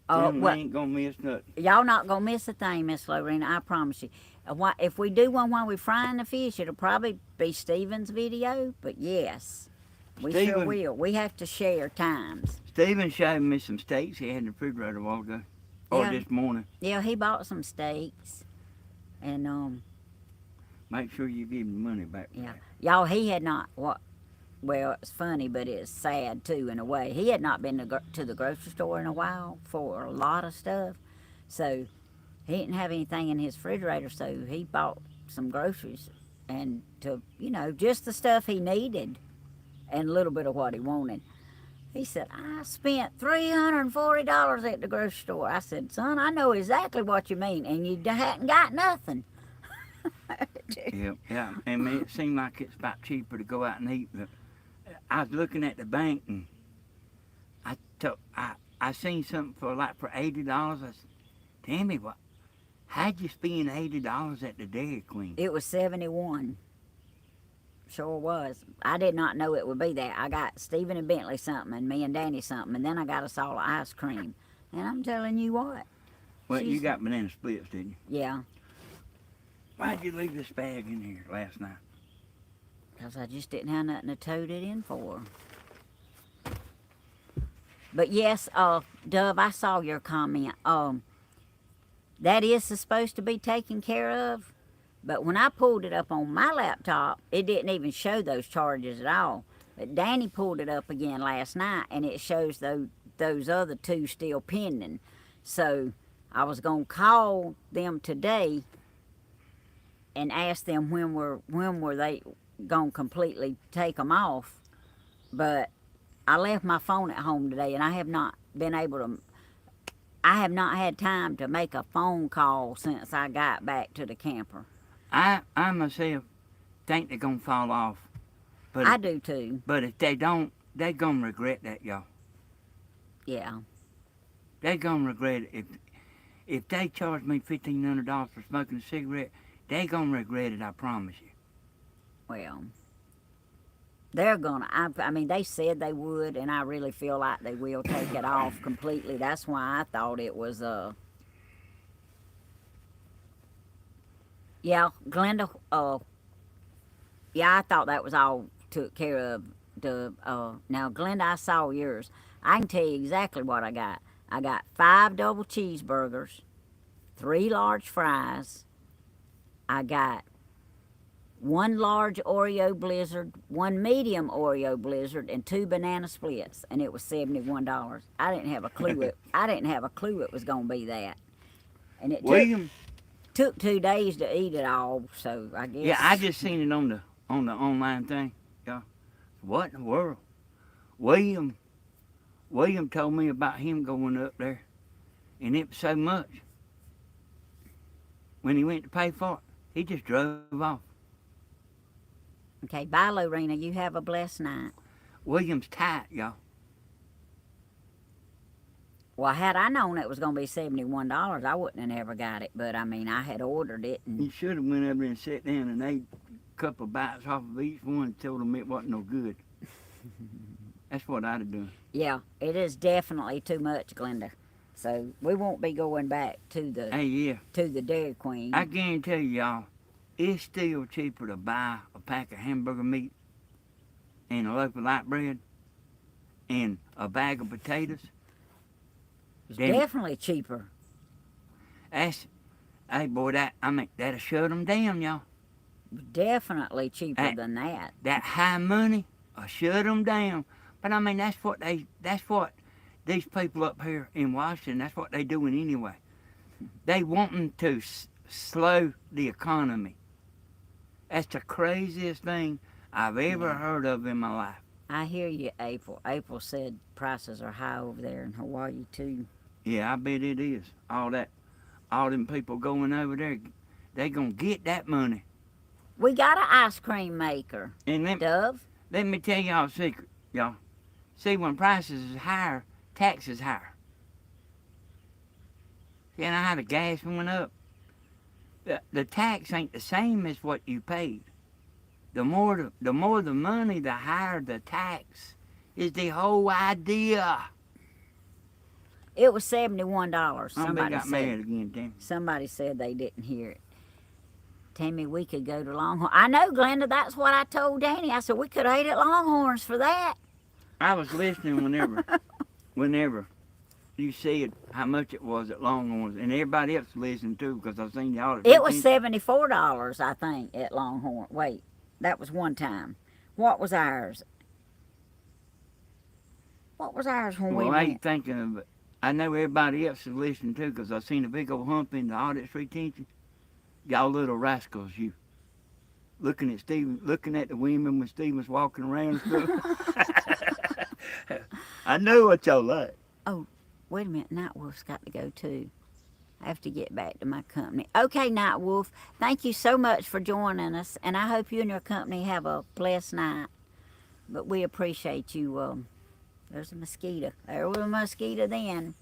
Them Well, ain't gonna miss nothing. y'all not going to miss a thing, Miss Lorena, I promise you. If we do one while we're frying the fish, it'll probably be Steven's video, but yes, we sure Stephen- will. We have to share times. Stephen showed me some steaks he had in the refrigerator a while ago. Or Yeah. this morning. Yeah, he bought some steaks, and Make sure you give him money back for yeah, that. y'all, he had not what. Well, it's funny, but it's sad too in a way. He had not been to the grocery store in a while for a lot of stuff, so he didn't have anything in his refrigerator. So he bought some groceries, and just the stuff he needed, and a little bit of what he wanted. He said, I spent $340 at the grocery store. I said, son, I know exactly what you mean, and you hadn't got nothing. Yeah. I mean, it seemed like it's about cheaper to go out and eat. But I was looking at the bank and I seen something for $80. I said, Tammy, how'd you spend $80 at the Dairy Queen? It was 71. Sure was. I did not know it would be that. I got Stephen and Bentley something, and me and Danny something, and then I got us all ice cream. And I'm telling you what. Well, you she's- got banana splits, didn't you? Yeah, Why'd you leave this bag in here last night? because I just didn't have nothing to tote it in for. But yes, Dove, I saw your comment. That is supposed to be taken care of, but when I pulled it up on my laptop, it didn't even show those charges at all. But Danny pulled it up again last night, and it shows those other two still pending. So I was gonna call them today and ask them when were they gonna completely take them off. But I left my phone at home today, and I have not been able to. I have not had time to make a phone call since I got back to the camper. I myself think they're gonna fall off. But I do too. But if they don't, they're gonna regret that, y'all. Yeah. They're gonna regret it. If they charge me $1,500 for smoking a cigarette, they're gonna regret it, I promise you. Well, they're gonna. I mean, they said they would, and I really feel like they will take it off completely. That's why I thought it was Yeah, Glenda. Yeah, I thought that was all took care of. Now, Glenda, I saw yours. I can tell you exactly what I got. I got 5 double cheeseburgers, 3 large fries. I got 1 large Oreo Blizzard, 1 medium Oreo Blizzard, and 2 banana splits, and it was $71. I didn't have a clue. I didn't have a clue it was going to be that. And it William, took 2 days to eat it all. So I guess. yeah, I just seen it on the online thing. Yeah, what in the world? William told me about him going up there, and it was so much. When he went to pay for it, he just drove off. Okay, bye, Lorena. You have a blessed night. William's tight, y'all. Well, had I known it was going to be $71, I wouldn't have never got it. But I mean, I had ordered it, He and should have went over there and sat down and ate a couple of bites off of each one and told him it wasn't no good. That's what I'd have done. yeah, it is definitely too much, Glenda. So we won't be going back to the Hey, yeah, Dairy Queen. I guarantee you, y'all, it's still cheaper to buy a pack of hamburger meat and a loaf of light bread and a bag of potatoes It's Then- definitely cheaper. That's, hey boy, that'll shut them down, y'all. Definitely cheaper Hey. than that. That high money will shut them down. But I mean, that's what these people up here in Washington, that's what they doing anyway. They wanting to slow the economy. That's the craziest thing I've ever Yeah. heard of in my life. I hear you, April. April said prices are high over there in Hawaii too. Yeah, I bet it is. All them people going over there, they gonna get that money. We got an ice cream maker, And Dove. let me tell y'all a secret, y'all. See, when prices is higher, taxes higher. You know how the gas went up? The tax ain't the same as what you paid. The more the money, the higher the tax. Is the whole idea. It was $71. Somebody got mad again, Tammy. Somebody said they didn't hear it. Tammy, we could go to Longhorn. I know, Glenda. That's what I told Danny. I said we could have ate at Longhorns for that. I was listening whenever you said how much it was at Longhorns, and everybody else listened too, because I've seen y'all. It was $74, I think, at Longhorn. Wait, that was one time. What was ours? What was ours when we Well, I went? ain't thinking of it. I know everybody else is listening too, because I've seen a big old hump in the audit retention. Y'all little rascals, you. Looking at the women when Steve was walking around and stuff. I know what y'all like. Wait a minute, Night Wolf's got to go too. I have to get back to my company. Okay, Night Wolf, thank you so much for joining us, and I hope you and your company have a blessed night. But we appreciate you. There's a mosquito. There was a mosquito then.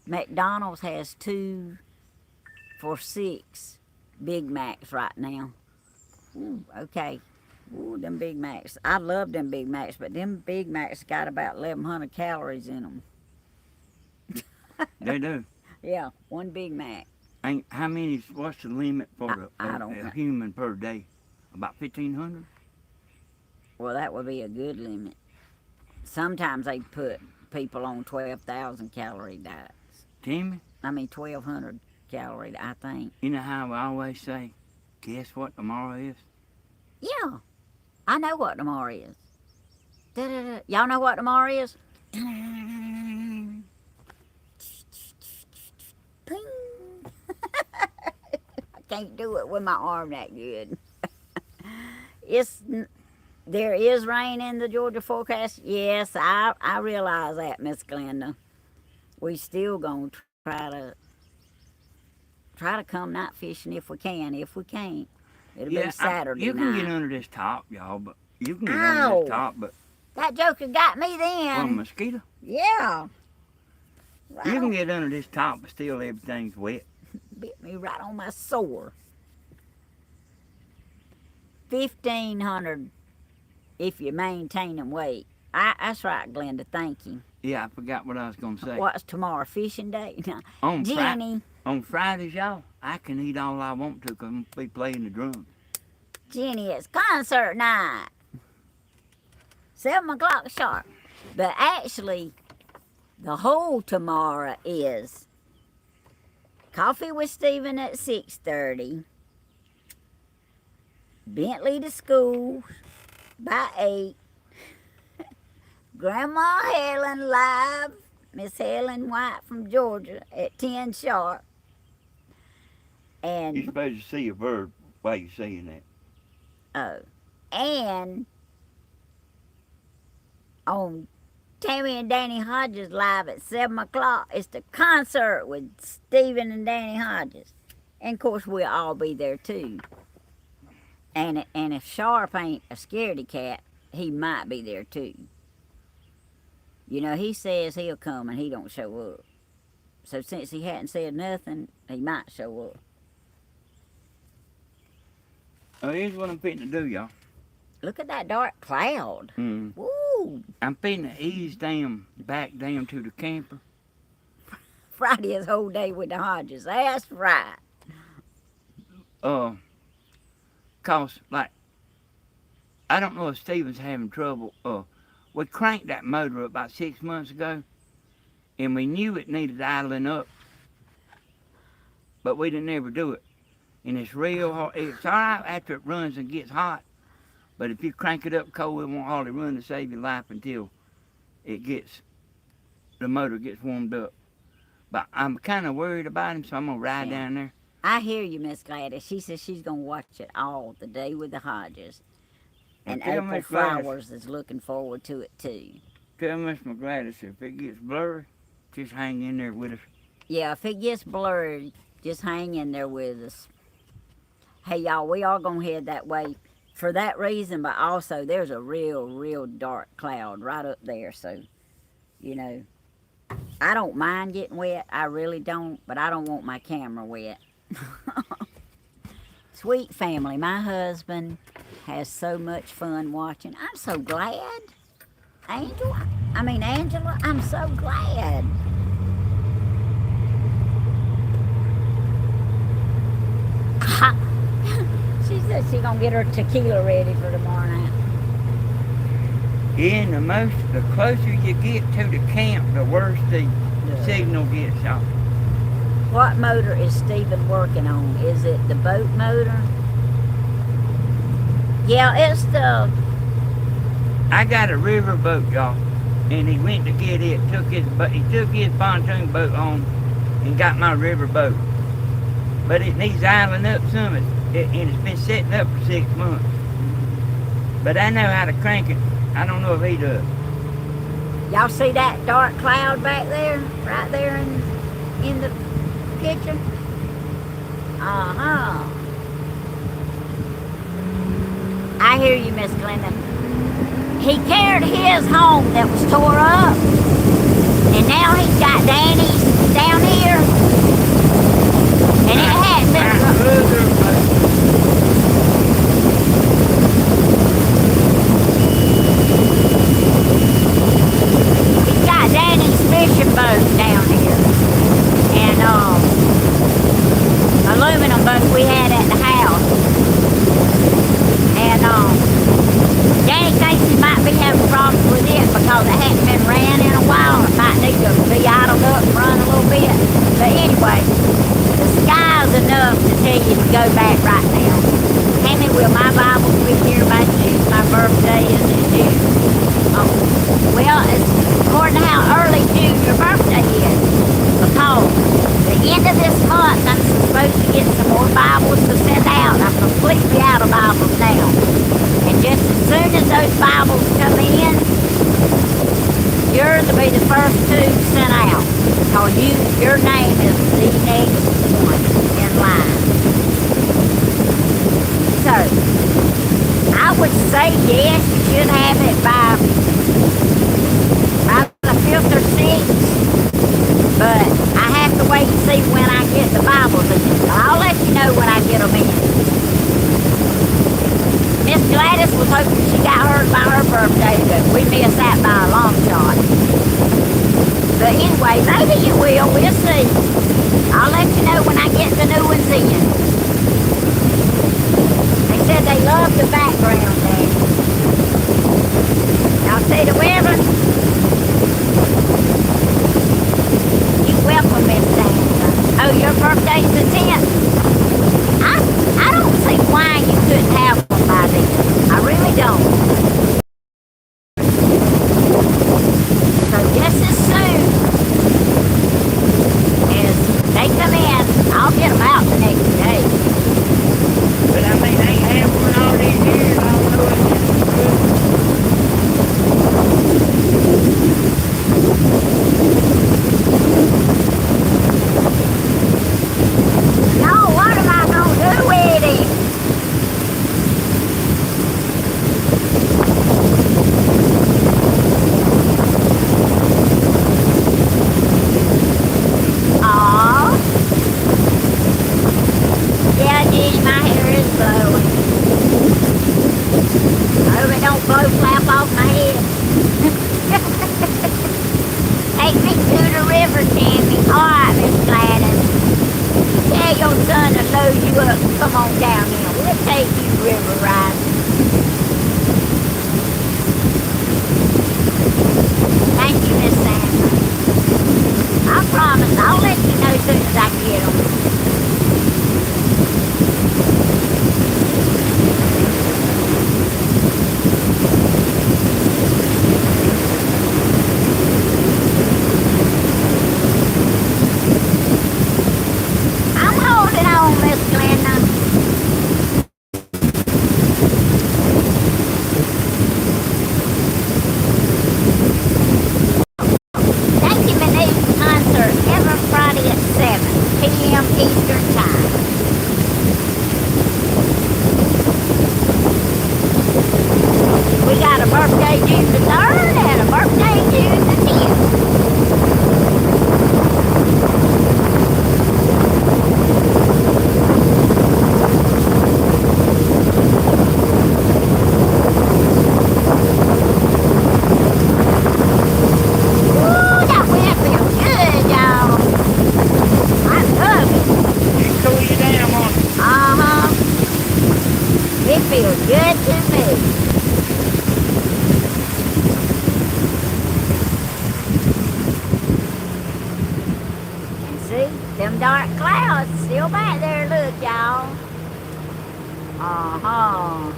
McDonald's has 2 for $6 Big Macs right now. Ooh, okay. Ooh, them Big Macs. I love them Big Macs, but them Big Macs got about 1,100 calories in them. They do. Yeah, one Big Mac. How many? What's the limit for I don't a know. human per day? About 1,500. Well, that would be a good limit. Sometimes they put people on 12,000 calorie diets. Timmy, 1,200 calorie, I think. you know how I always say, guess what tomorrow is? Yeah, I know what tomorrow is. Da-da-da. Y'all know what tomorrow is? Ping. I can't do it with my arm that good. There is rain in the Georgia forecast. Yes, I realize that, Miss Glenda. We still gonna try to come night fishing if we can. If we can't, it'll be Saturday you can night. get under this top, y'all, but you can get under this top, but That joker got me from a then. mosquito, Yeah. Right you can on- get under this top, but still everything's wet. bit me right on my sore. 1,500 if you maintain and weight. That's right, Glenda. Thank you. Yeah, I forgot what I was gonna say. What's tomorrow? Fishing day? No. On Jenny. On Fridays, y'all, I can eat all I want to, because I'm gonna be playing the drums. Jenny, it's concert night. 7 o'clock sharp. But actually, the whole tomorrow is coffee with Stephen at 6:30. Bentley to school by 8. Grandma Helen live. Miss Helen White from Georgia at 10 sharp. You're And supposed to see a bird while you're saying that. and on Tammy and Danny Hodges live at 7 o'clock. It's the concert with Stephen and Danny Hodges. And of course we'll all be there too. And if Sharp ain't a scaredy cat, he might be there too. You know, he says he'll come and he don't show up. So since he hadn't said nothing, he might show up. Oh, here's what I'm fitting to do, y'all. Look at that dark cloud. Mm. Woo! I'm fitting to ease back down to the camper. Friday is whole day with the Hodges. That's right. Cause like, I don't know if Steven's having trouble. We cranked that motor up about 6 months ago, and we knew it needed idling up, but we didn't ever do it. And it's real hard. It's all right after it runs and gets hot, but if you crank it up cold, it won't hardly run to save your life until the motor gets warmed up. But I'm kind of worried about him, so I'm gonna ride down there. I hear you, Miss Gladys. She says she's gonna watch it all the day with the Hodges. And April Flowers is looking forward to it too. Tell Miss Gladys if it gets blurry, just hang in there with us. Yeah, if it gets blurry, just hang in there with us. Hey y'all, we are gonna head that way for that reason, but also there's a real dark cloud right up there, so you know, I don't mind getting wet, I really don't, but I don't want my camera wet. Sweet family, my husband has so much fun watching. I'm so glad. Angela, I'm so glad. She said she's gonna get her tequila ready for tomorrow night. Yeah, and the closer you get to the camp, the worse the signal gets off. What motor is Stephen working on? Is it the boat motor? Yeah, it's the... I got a river boat, y'all, and he went to get it. He took his pontoon boat home and got my river boat. But it needs idling up some, and it's been sitting up for 6 months. But I know how to crank it. I don't know if he does. Y'all see that dark cloud back there? Right there in the picture? Uh-huh. I hear you, Miss Glenda. He carried his home that was tore up. And now he's got Danny's down here. And it has been... He's got Danny's fishing boat down here. And aluminum boat we had at the house. And Danny thinks he might be having problems with it because it hadn't been ran in a while. It might need to be idled up and run a little bit. But anyway, the sky's enough to tell you to go back right now. Tammy, will my Bible be here by June? My birthday is in June. Oh, well, it's according to how early June your birthday is. Because the end of this month, I'm supposed to get some more Bibles to send out. I'm completely out of Bibles now. And just as soon as those Bibles come in, yours will be the first 2 sent out. Because your name is the next one in line. So, I would say yes, you should have it by the 5th or 6th. But I have to wait and see when I get the Bibles in. I'll let you know when I get them in. Miss Gladys was hoping she got hers by her birthday, but we missed that by a long shot. But anyway, maybe you will. We'll see. I'll let you know when I get the new ones in. They said they love the background there. Y'all see the ribbon? You're welcome, Miss Sandra. Oh, your birthday's the 10th. I don't see why you couldn't have one by then. I really don't. So just as soon as they come in, I'll get them out the next day. But I mean, they have one all these years. I don't know if it's good. dark clouds still back there. Look, y'all. Uh-huh.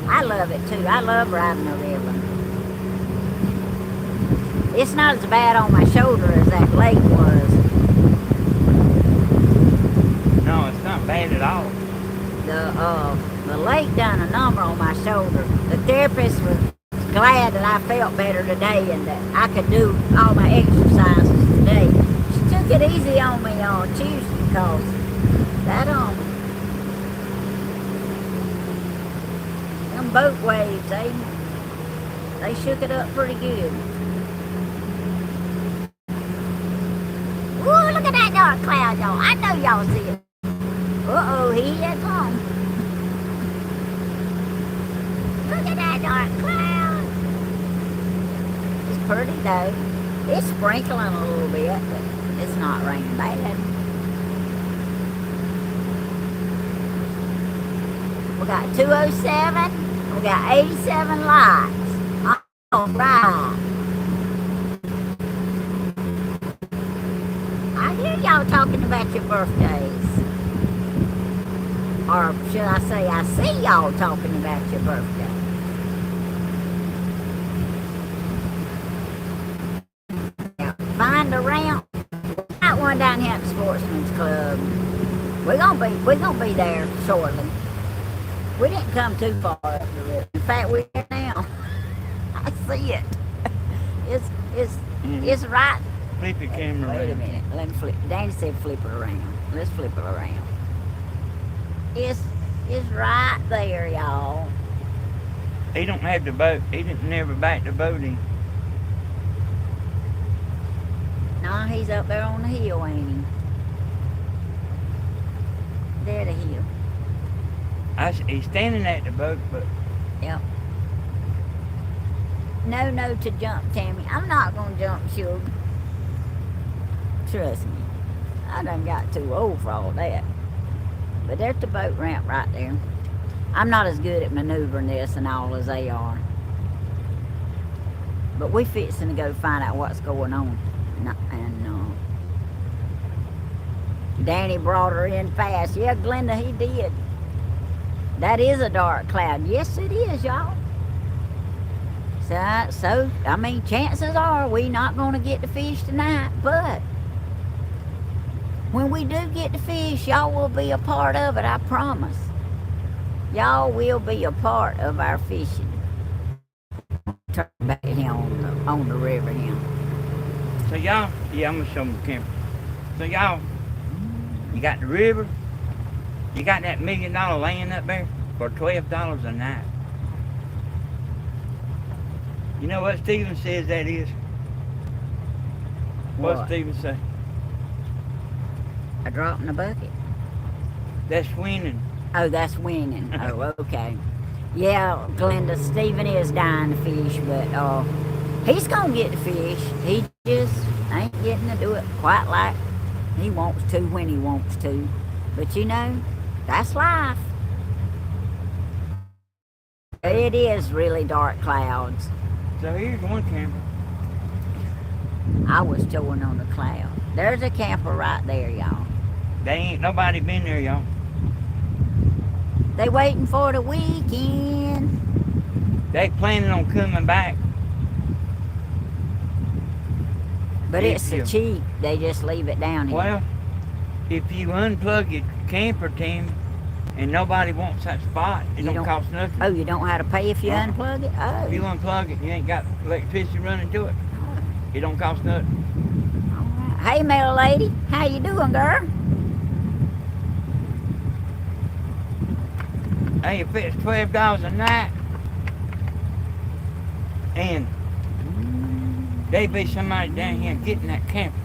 I love it too. I love riding the river. It's not as bad on my shoulder as that lake was. No, it's not bad at all. The lake done a number on my shoulder. The therapist was glad that I felt better today and that I could do all my exercises today. She took it easy on me on Tuesday because that them boat waves, they shook it up pretty good. Ooh, look at that dark cloud, y'all. I know y'all see it. Uh-oh, here it comes. Look at that dark cloud. It's pretty though. It's sprinkling a little bit, but it's not raining bad. We got 207. We got 87 likes. All right. I hear y'all talking about your birthdays. Or should I say, I see y'all talking about your birthday. Find a ramp. Got one down here at the Sportsman's Club. We're gonna be there shortly. We didn't come too far up the river. In fact, we're here now. I see it. It's right. Flip your camera Wait a around. minute. Let me flip. Danny said flip it around. Let's flip it around. It's right there, y'all. He don't have the boat. He didn't never back the boat in. No, he's up there on the hill, ain't he? There the hill. He's standing at the boat, but Yep. No to jump, Tammy. I'm not gonna jump, sugar. Trust me. I done got too old for all that. But there's the boat ramp right there. I'm not as good at maneuvering this and all as they are. But we fixing to go find out what's going on. And Danny brought her in fast. Yeah, Glenda, he did. That is a dark cloud. Yes, it is, y'all. So, I mean, chances are we not going to get to fish tonight, but when we do get to fish, y'all will be a part of it, I promise. Y'all will be a part of our fishing. Turn back here on the river here. so y'all, yeah, I'm gonna show them the camper. So y'all, you got the river, you got that $1 million land up there for $12 a night. You know what Steven says that is? What Steven say? A drop in the bucket. That's winning. Oh, that's winning. Oh, okay. Yeah, Glenda, Stephen is dying to fish, but he's gonna get to fish. He just ain't getting to do it quite like he wants to when he wants to. But you know, that's life. It is really dark clouds. So here's one camper. I was showing on the cloud. There's a camper right there, y'all. They ain't nobody been there, y'all. They waiting for the weekend. They planning on coming back. But If it's so you- cheap, they just leave it down here. Well, if you unplug your camper, Tim, and nobody wants that spot, it You don't cost nothing. Oh, you don't have to pay if you unplug it? If you Oh. unplug it, you ain't got electricity running to it. It don't cost nothing. All right. Hey, Mel lady. How you doing, girl? Hey, if it's $12 a night, and they be somebody down here getting that camper.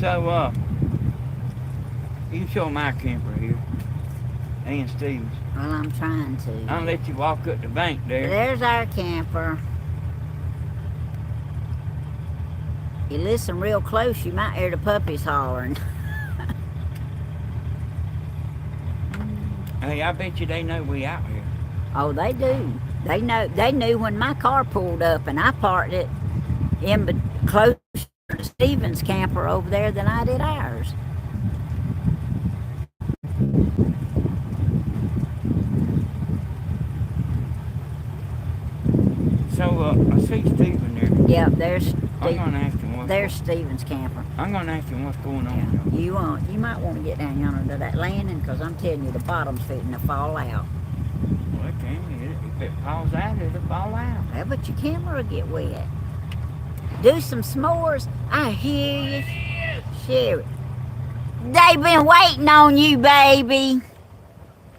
So, you can show my camper here, and Steve's. Well, I'm trying to. I'll let you walk up the bank there. There's our camper. You listen real close, you might hear the puppies hollering. Hey, I bet you they know we out here. Oh, they do. They know. They knew when my car pulled up, and I parked it closer to Stephen's camper over there than I did ours. So, I see Stephen there. Yep, there's I'm gonna ask him there's Stephen's camper. I'm gonna ask him what's going on. Yeah. You might want to get down yonder to that landing, because I'm telling you, the bottom's fitting to fall out. Well, it can. If it falls out, it'll fall out. Yeah, but your camera will get wet. Do some s'mores. I hear you. Share it. They've been waiting on you, baby.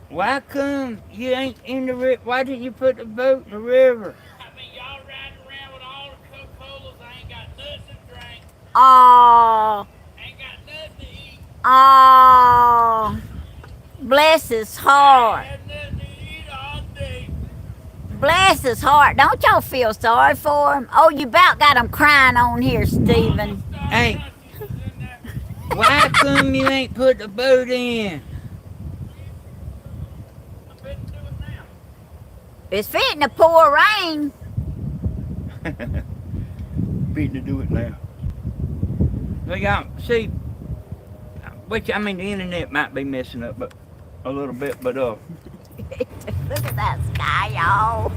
Why come you ain't in the river? Why didn't you put the boat in the river? I mean, y'all riding around with all the Coca-Colas. I ain't got nothing to drink. Oh, Ain't got nothing to eat. oh. Bless his heart. I had nothing to eat all day. Bless his heart. Don't y'all feel sorry for him? Oh, you about got him crying on here, Stephen. Hey. Why come you ain't put the boat in? I bet do it now. It's fitting to pour rain. Beating to do it now. So y'all see, which I mean the internet might be messing up, but a little bit, but Look at that sky, y'all.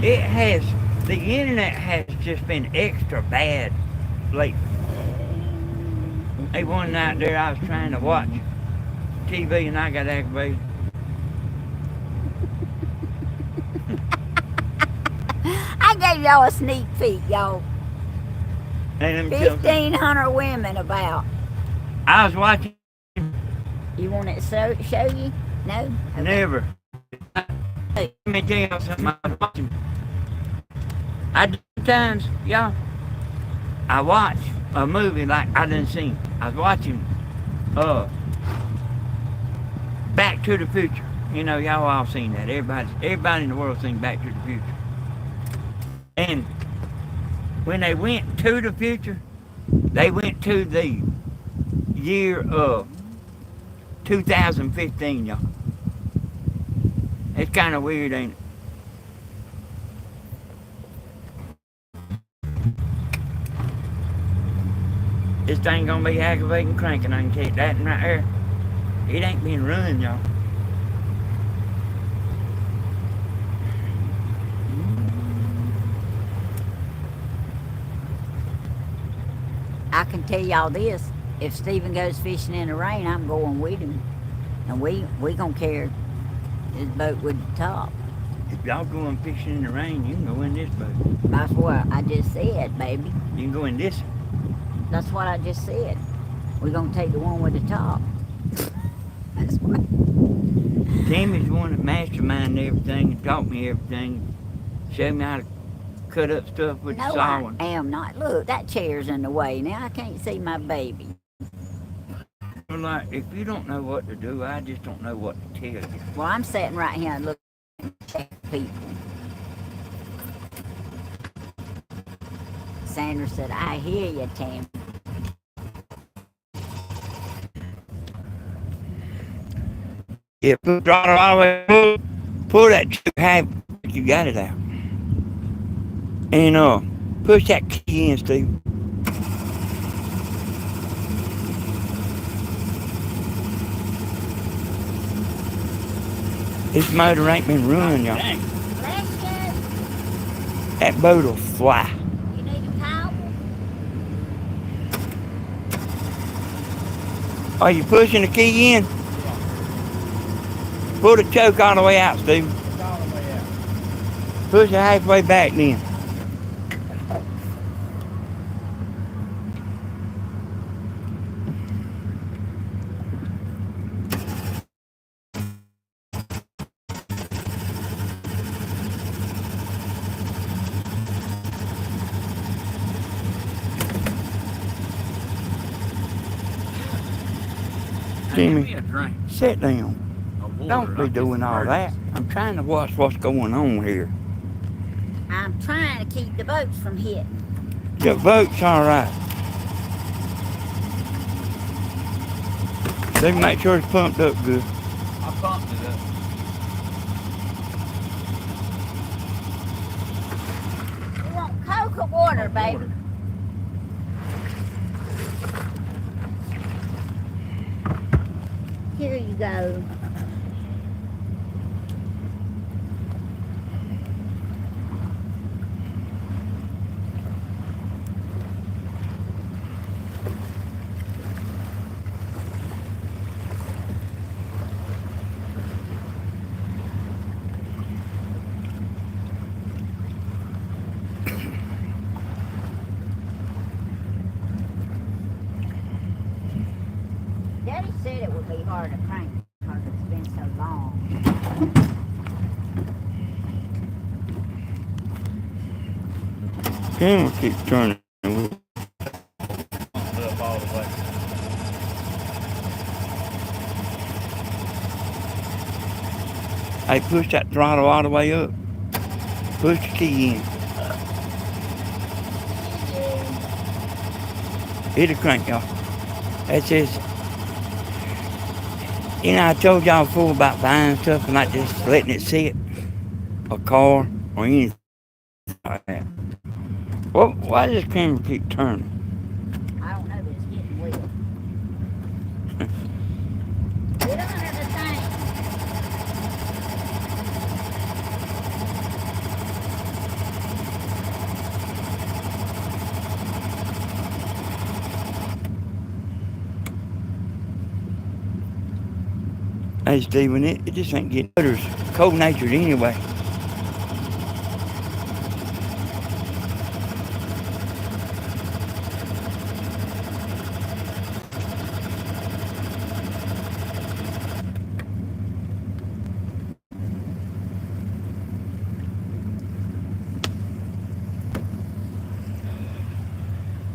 it has. The internet has just been extra bad lately. Hey, one night there I was trying to watch TV and I got aggravated. I gave y'all a sneak peek, y'all. Hey, let me tell you something. 1,500 women about. I was watching. You want it to show you? No? Okay. Never. Let me tell you something. I was watching. Times, y'all, I watch a movie like I didn't see. I was watching Back to the Future. You know, y'all all seen that. Everybody in the world seen Back to the Future. And when they went to the future, they went to the year of 2015, y'all. It's kind of weird, ain't it? This thing gonna be aggravating cranking, I can tell you that right there. It ain't been run, y'all. I can tell y'all this. If Stephen goes fishing in the rain, I'm going with him. And we gonna carry his boat with the top. If y'all going fishing in the rain, you can go in this boat. That's what I just said, baby. You can go in this. That's what I just said. We're gonna take the one with the top. That's what. Tammy's the one that masterminded everything and taught me everything. Showed me how to cut up stuff with the No, sawing. I am not. Look, that chair's in the way. Now I can't see my baby. Well, like, if you don't know what to do, I just don't know what to tell you. Well, I'm sitting right here and looking at people. Sandra said, I hear you, Tammy. Yeah, pull the throttle all the way, pull that choke half, you got it out. And push that key in, Steve. This motor ain't been running, y'all. Dang. Bless you. That boat will fly. You need a towel? Are you pushing the key in? Pull the choke all the way out, Steve. It's all the way out. Push it halfway back then. Give Jimmy, me a drink sit down. of water. Don't be doing all that. I'm trying to watch what's going on here. I'm trying to keep the boats from hitting. The boat's all right. They make sure it's pumped up good. I pumped it up. You want Coke or water, baby? Here you go. Daddy said it would be hard to crank because it's been so long. Camera keeps turning. Pumped up all the way. Hey, push that throttle all the way up. Push the key in. It'll crank, y'all. That's just, you know, I told y'all before about buying stuff and not just letting it sit. A car or anything like that. Well, why does this camera keep turning? I don't know, but it's getting wet. Get under the thing. Hey, Steven, it just ain't getting better. It's cold-natured anyway.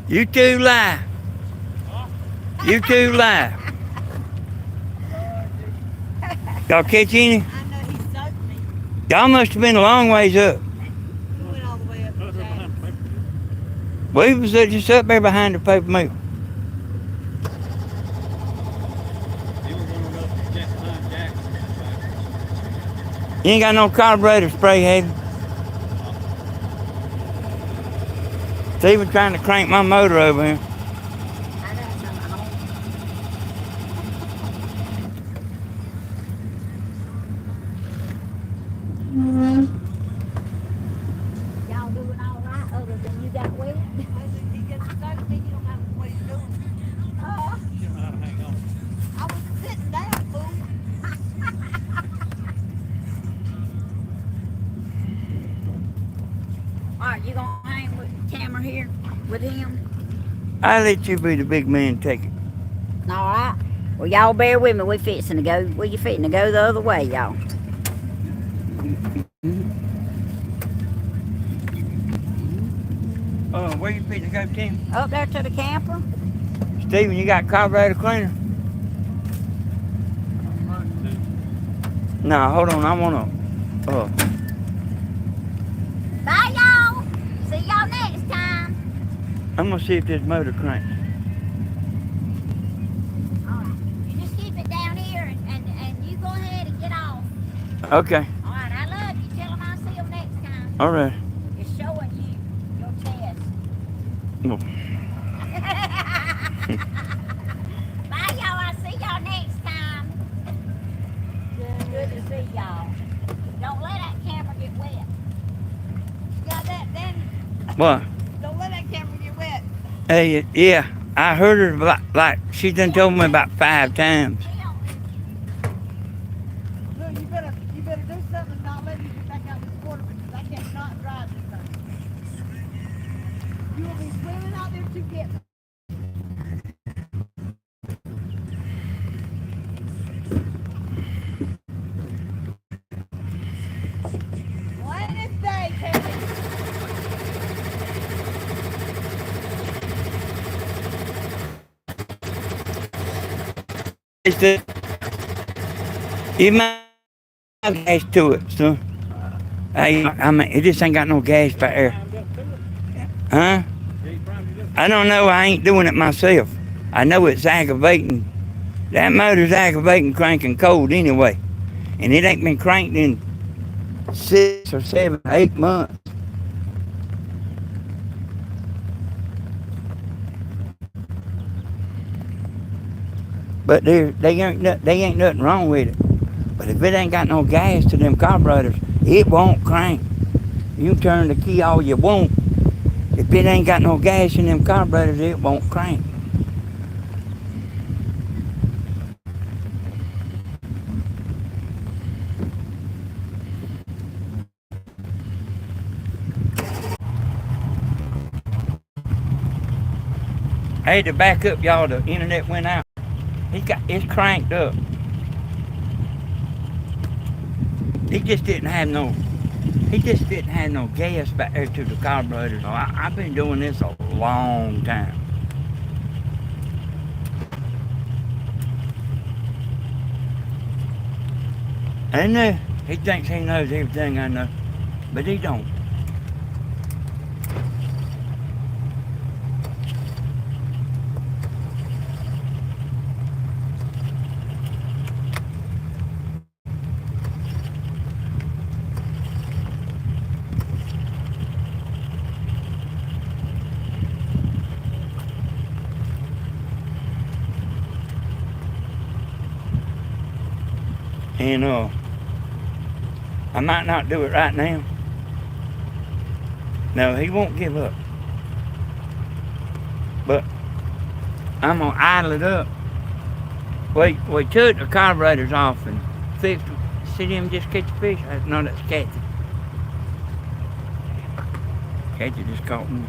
You two lie. You two lie. Y'all catch any? I know he soaked me. Y'all must have been a long ways up. He went all the way up to Jack's. We was just up there behind the paper mill. You ain't got no carburetor spray, have you? Steven trying to crank my motor over here. I got some at home. Y'all doing all right other than you got wet? I said, he gets soaked me, he don't know what he's doing. You know how to hang on. I was sitting down, fool. All right, you gonna hang with Tamara here with him? I let you be the big man and take it. All right. Well, y'all bear with me. We fixing to go. We fixing to go the other way, y'all. Where you fixing to go, Tim? Up there to the camper. Steven, you got carburetor cleaner? No, hold on. I wanna. Bye, y'all. See y'all next time. I'm gonna see if this motor cranks. All right. You just keep it down here, and you go ahead and get off. Okay. All right. I love you. Tell them I'll see them next time. All right. It's showing you your chest. No. Bye, y'all. I'll see y'all next time. Good to see y'all. Don't let that camera get wet. Yeah, then What? don't let that camera get wet. Hey, yeah. I heard her like she done told me about 5 times. Look, you better do something and not let me get back out this water because I cannot drive this thing. You will be swimming out there to get me. Wednesday, Tammy. It's the, you might have gas to it, so. Hey, I mean, it just ain't got no gas back there. Huh? I don't know. I ain't doing it myself. I know it's aggravating That motor's aggravating cranking cold anyway. And it ain't been cranked in 6 or 7, 8 months. But they ain't nothing wrong with it. But if it ain't got no gas to them carburetors, it won't crank. You can turn the key all you want. If it ain't got no gas in them carburetors, it won't crank. I had to back up, y'all. The internet went out. It's cranked up. He just didn't have no gas back there to the carburetor. So I've been doing this a long time. And he thinks he knows everything I know, but he don't. And I might not do it right now. No, he won't give up. But I'm gonna idle it up. We took the carburetors off and fixed them. See them just catch a fish? No, that's Kathy. Kathy just caught me.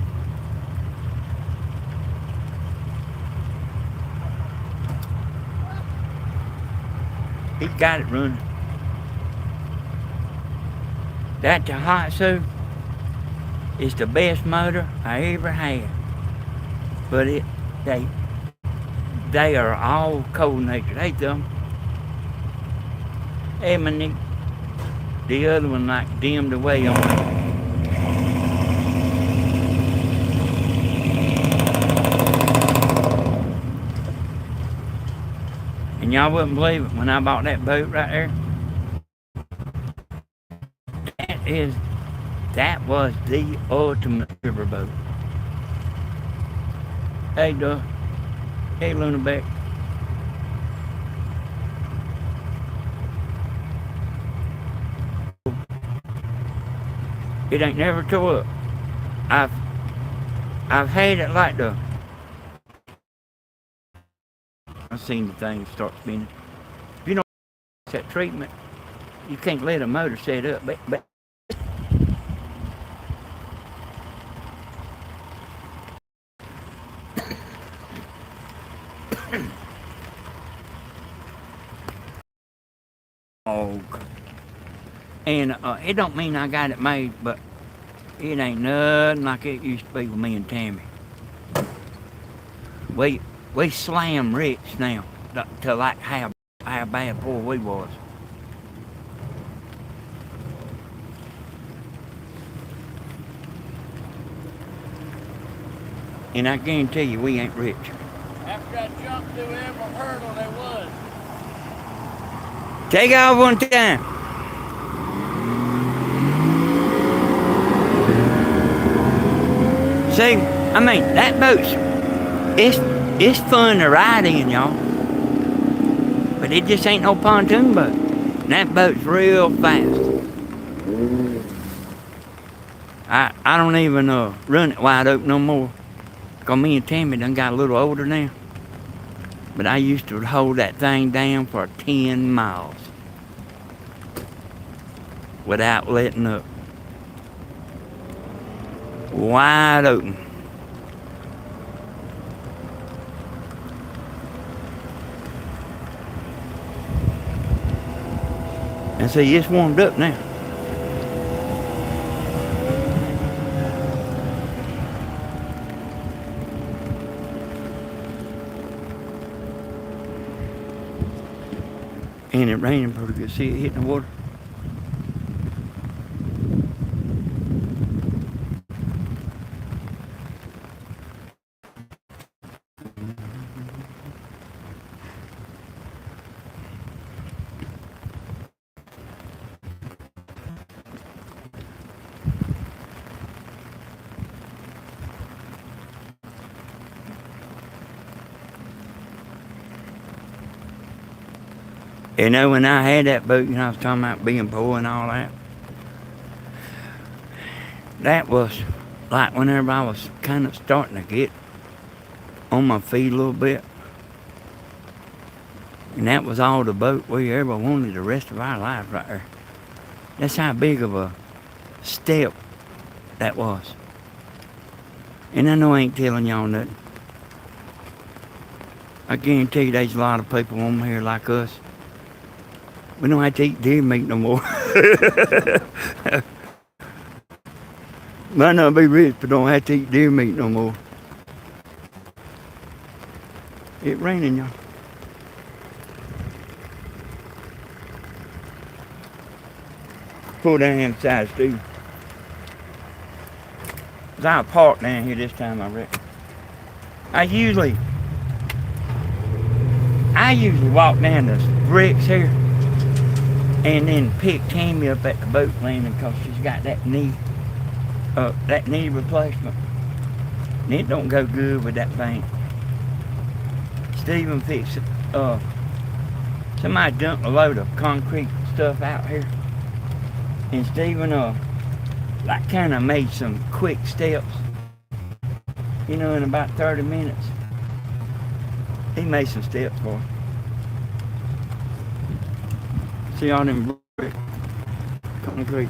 He's got it running. That Tohatsu is the best motor I ever had. But they are all cold natured. Hey, them. Hey, my Nick. The other one like dimmed away on me. And y'all wouldn't believe it when I bought that boat right there. That was the ultimate river boat. Hey, Doug. Hey, Luna Beck. It ain't never tore up. I've had it like the. I've seen the thing start spinning. You know that treatment. You can't let a motor set up, but oh, and it don't mean I got it made, but it ain't nothing like it used to be with me and Tammy. We slam rich now to like how bad poor we was. And I guarantee you we ain't rich. After I jumped through every hurdle there was. Take off one time. See, I mean, that boat's, it's fun to ride in, y'all. But it just ain't no pontoon boat. And that boat's real fast. I don't even run it wide open no more. Because me and Tammy done got a little older now. But I used to hold that thing down for 10 miles. Without letting up. Wide open. And see, it's warmed up now. And it raining pretty good. See it hitting the water? You know, when I had that boat, I was talking about being poor and all that. That was like whenever I was kind of starting to get on my feet a little bit. And that was all the boat we ever wanted the rest of our life right there. That's how big of a step that was. And I know I ain't telling y'all nothing. I guarantee you there's a lot of people on here like us. We don't have to eat deer meat no more. Might not be rich, but don't have to eat deer meat no more. It's raining, y'all. Pull down inside, Steve. I'll park down here this time, I reckon. I usually walk down the bricks here and then pick Tammy up at the boat landing because she's got that knee replacement. And it don't go good with that bank. Stephen fixed it. Somebody dumped a load of concrete stuff out here. And Stephen like kind of made some quick steps. In about 30 minutes. He made some steps for her. See all them brick concrete.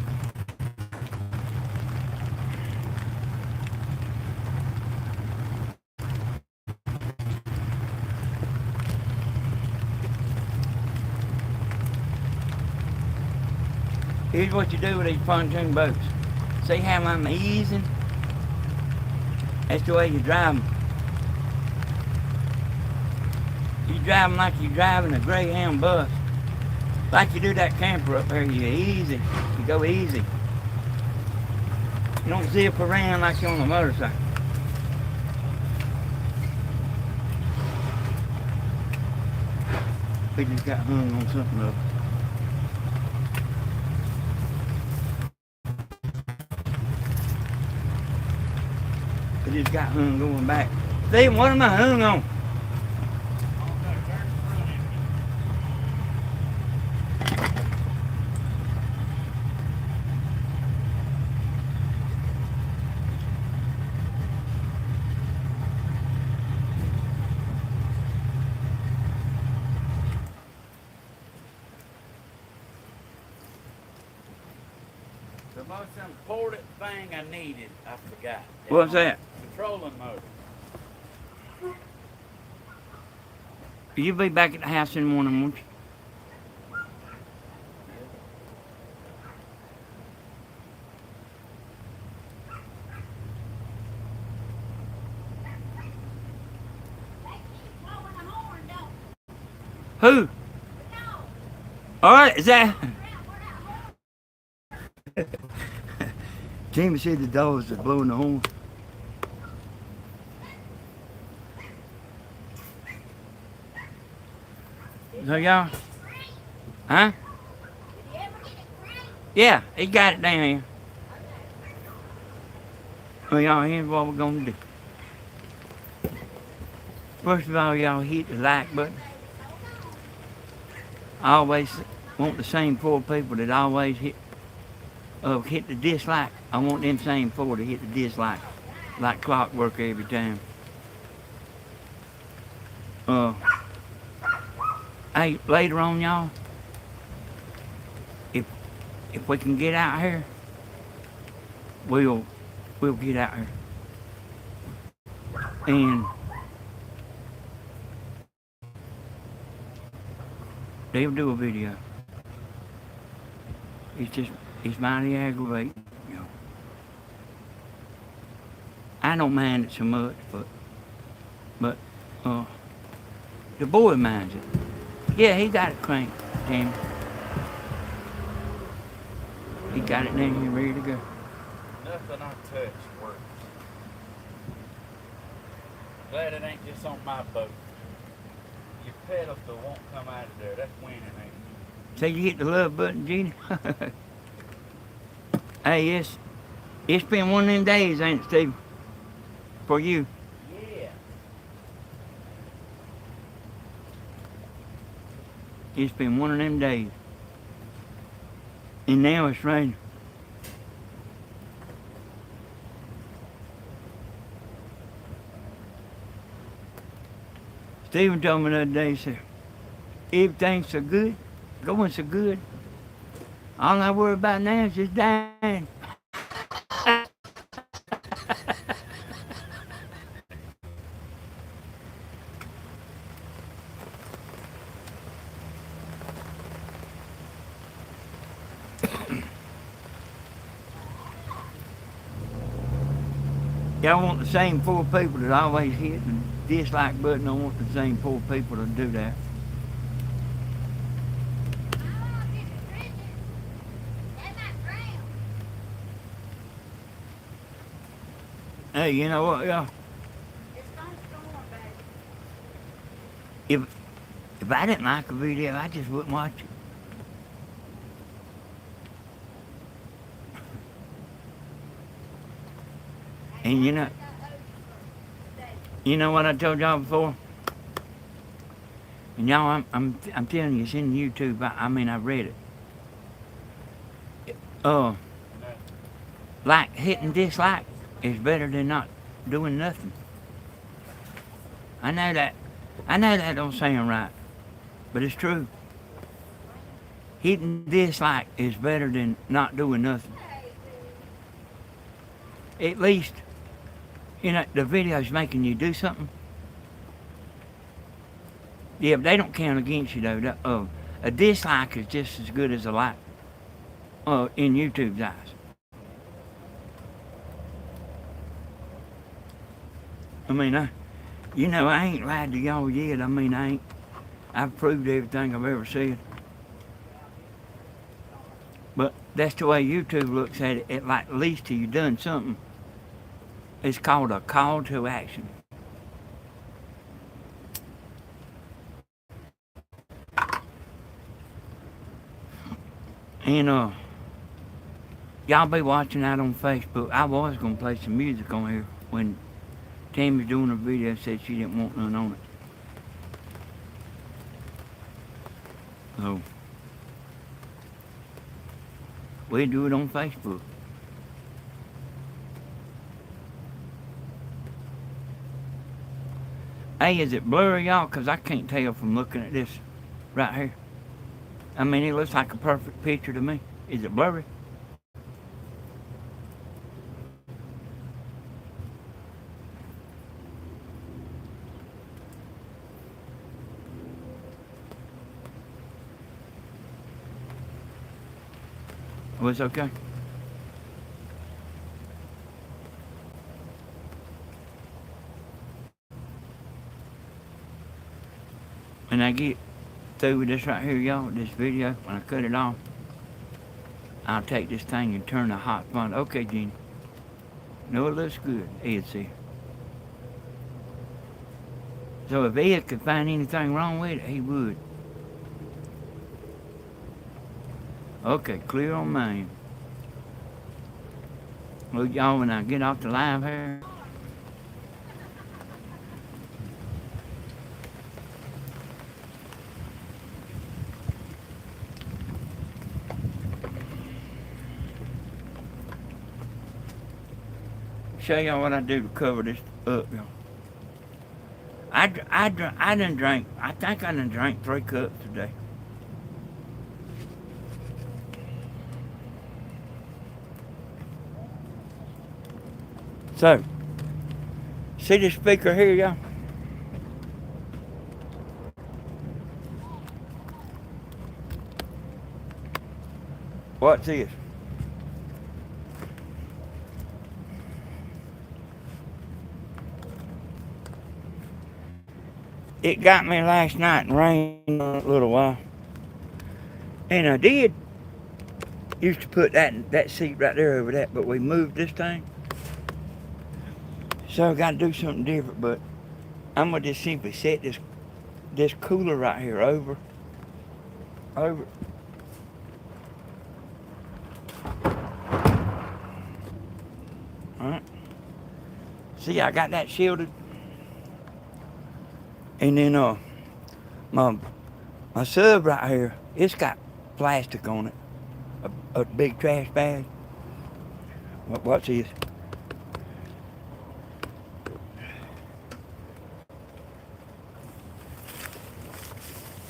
Here's what you do with these pontoon boats. See how I'm easing? That's the way you drive them. You drive them like you're driving a Greyhound bus. Like you do that camper up there, you're easy. You go easy. You don't zip around like you're on a motorcycle. We just got hung on something else. I just got hung going back. Steve, what am I hung on? The most important thing I needed, I forgot. What's that? Trolling motor. You'll be back at the house in the morning, won't you? Who? Alright, is that? Jamie said the dogs are blowing the horn. So y'all, huh? Yeah, he got it down here. Well, y'all, here's what we're gonna do. First of all, y'all hit the like button. I always want the same 4 people that always hit the dislike. I want them same 4 to hit the dislike, like clockwork every time. Hey, later on, y'all, if we can get out here, we'll get out here. And they'll do a video. It's mighty aggravating, I don't mind it so much, but the boy minds it. Yeah, he got it cranked, Tammy. He got it down here ready to go. Nothing I touch works. Glad it ain't just on my boat. Your pedestal won't come out of there. That's winning, ain't it? So you hit the love button, Gina? Hey, it's been one of them days, ain't it, Steve? For you. Yeah. It's been one of them days. And now it's raining. Stephen told me the other day, he said, everything's so good, going so good. All I worry about now is just dying. Y'all want the same 4 people that always hit the dislike button. I want the same 4 people to do that. Hey, you know what, y'all? It's gonna storm, baby. If I didn't like a video, I just wouldn't watch it. And you know what I told y'all before? And y'all, I'm telling you, it's in YouTube. I mean, I read it. Like hitting dislike is better than not doing nothing. I know that don't sound right, but it's true. Hitting dislike is better than not doing nothing. At least, the video's making you do something. Yeah, but they don't count against you though. A dislike is just as good as a like. In YouTube's eyes. I mean, I ain't lied to y'all yet. I mean, I've proved everything I've ever said. But that's the way YouTube looks at it. At least you done something. It's called a call to action. And y'all be watching out on Facebook. I was gonna play some music on here when Tammy was doing a video, said she didn't want none on it. So we do it on Facebook. Hey, is it blurry, y'all? Because I can't tell from looking at this right here. I mean, it looks like a perfect picture to me. Is it blurry? Oh, it's okay. When I get through with this right here, y'all, this video, when I cut it off, I'll take this thing and turn the hot font. Okay, Jeannie. No, it looks good. Ed see. So if Ed could find anything wrong with it, he would. Okay, clear on mine. Look, y'all, when I get off the live here. Show y'all what I do to cover this up, y'all. I done drank, I think I done drank 3 cups today. So, see this speaker here, y'all? What's this? It got me last night and rained a little while. And I did used to put that seat right there over that, but we moved this thing. So I got to do something different, but I'm going to just simply set this cooler right here over. Alright. See, I got that shielded. And then my My sub right here, it's got plastic on it. A big trash bag. What's this?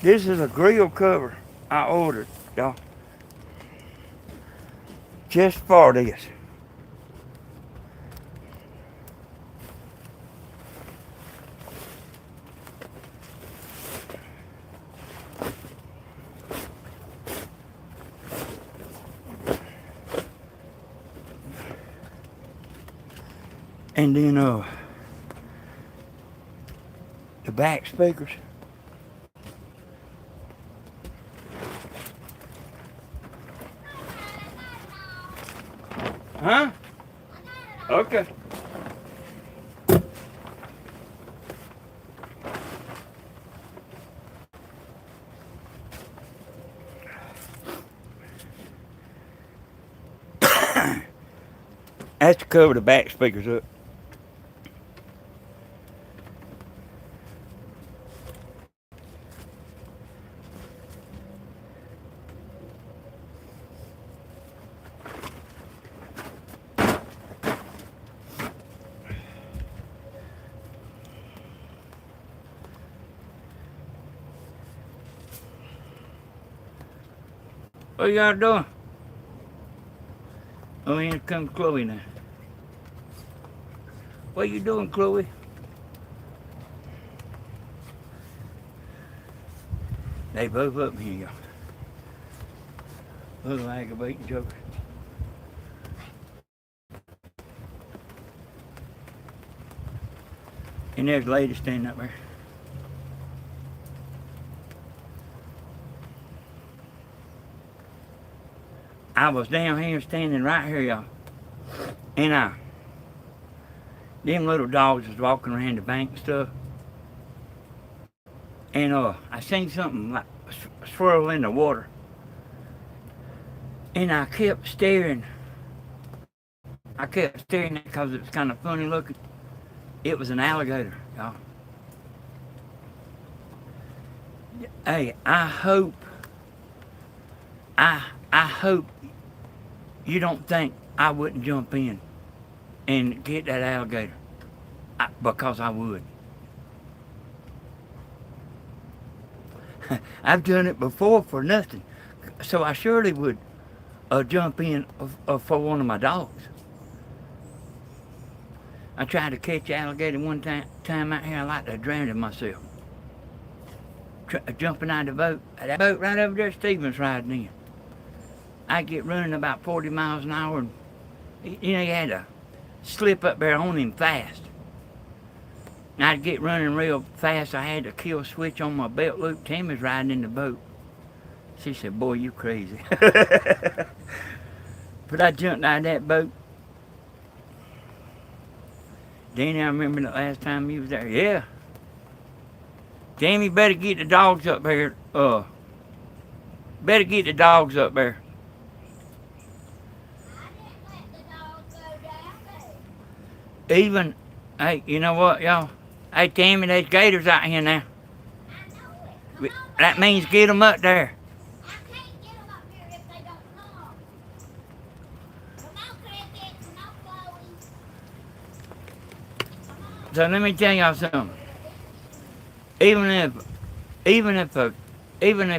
This is a grill cover I ordered, y'all. Just for this. And then the back speakers. Huh? Okay. That's to cover the back speakers up. What y'all doing? Oh, here comes Chloe now. What you doing, Chloe? They both up here, y'all. Little aggravating joker. And there's a lady standing up there. I was down here standing right here, y'all. And them little dogs was walking around the bank and stuff. And I seen something like swirl in the water. And I kept staring. Because it was kind of funny looking. It was an alligator, y'all. Hey, I hope you don't think I wouldn't jump in and get that alligator, because I would. I've done it before for nothing, so I surely would jump in for one of my dogs. I tried to catch alligator one time out here. I like to drown in myself. Jumping out of the boat. That boat right over there, Stephen's riding in. I get running about 40 miles an hour, and you had to slip up there on him fast. And I'd get running real fast. I had to kill switch on my belt loop. Tammy's riding in the boat. She said, "Boy, you crazy." But I jumped out of that boat. Danny, I remember the last time you was there. Yeah. Tammy, better get the dogs up here. Better get the dogs up there. Even, hey, you know what, y'all? Hey, Tammy, there's gators out here now. That means get them up there. I can't get them up here if they don't come. Come on, Cricket. Come on, Chloe. So let me tell y'all something. Even if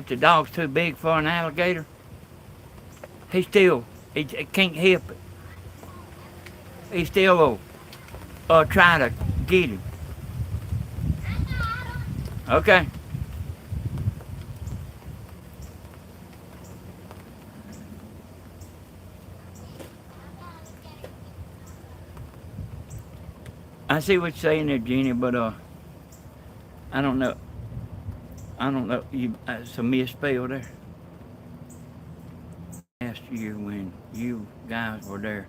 the dog's too big for an alligator, he can't help it. He still will try to get him. Okay. I see what you're saying there, Jenny, but I don't know. It's a misspell there. Last year when you guys were there,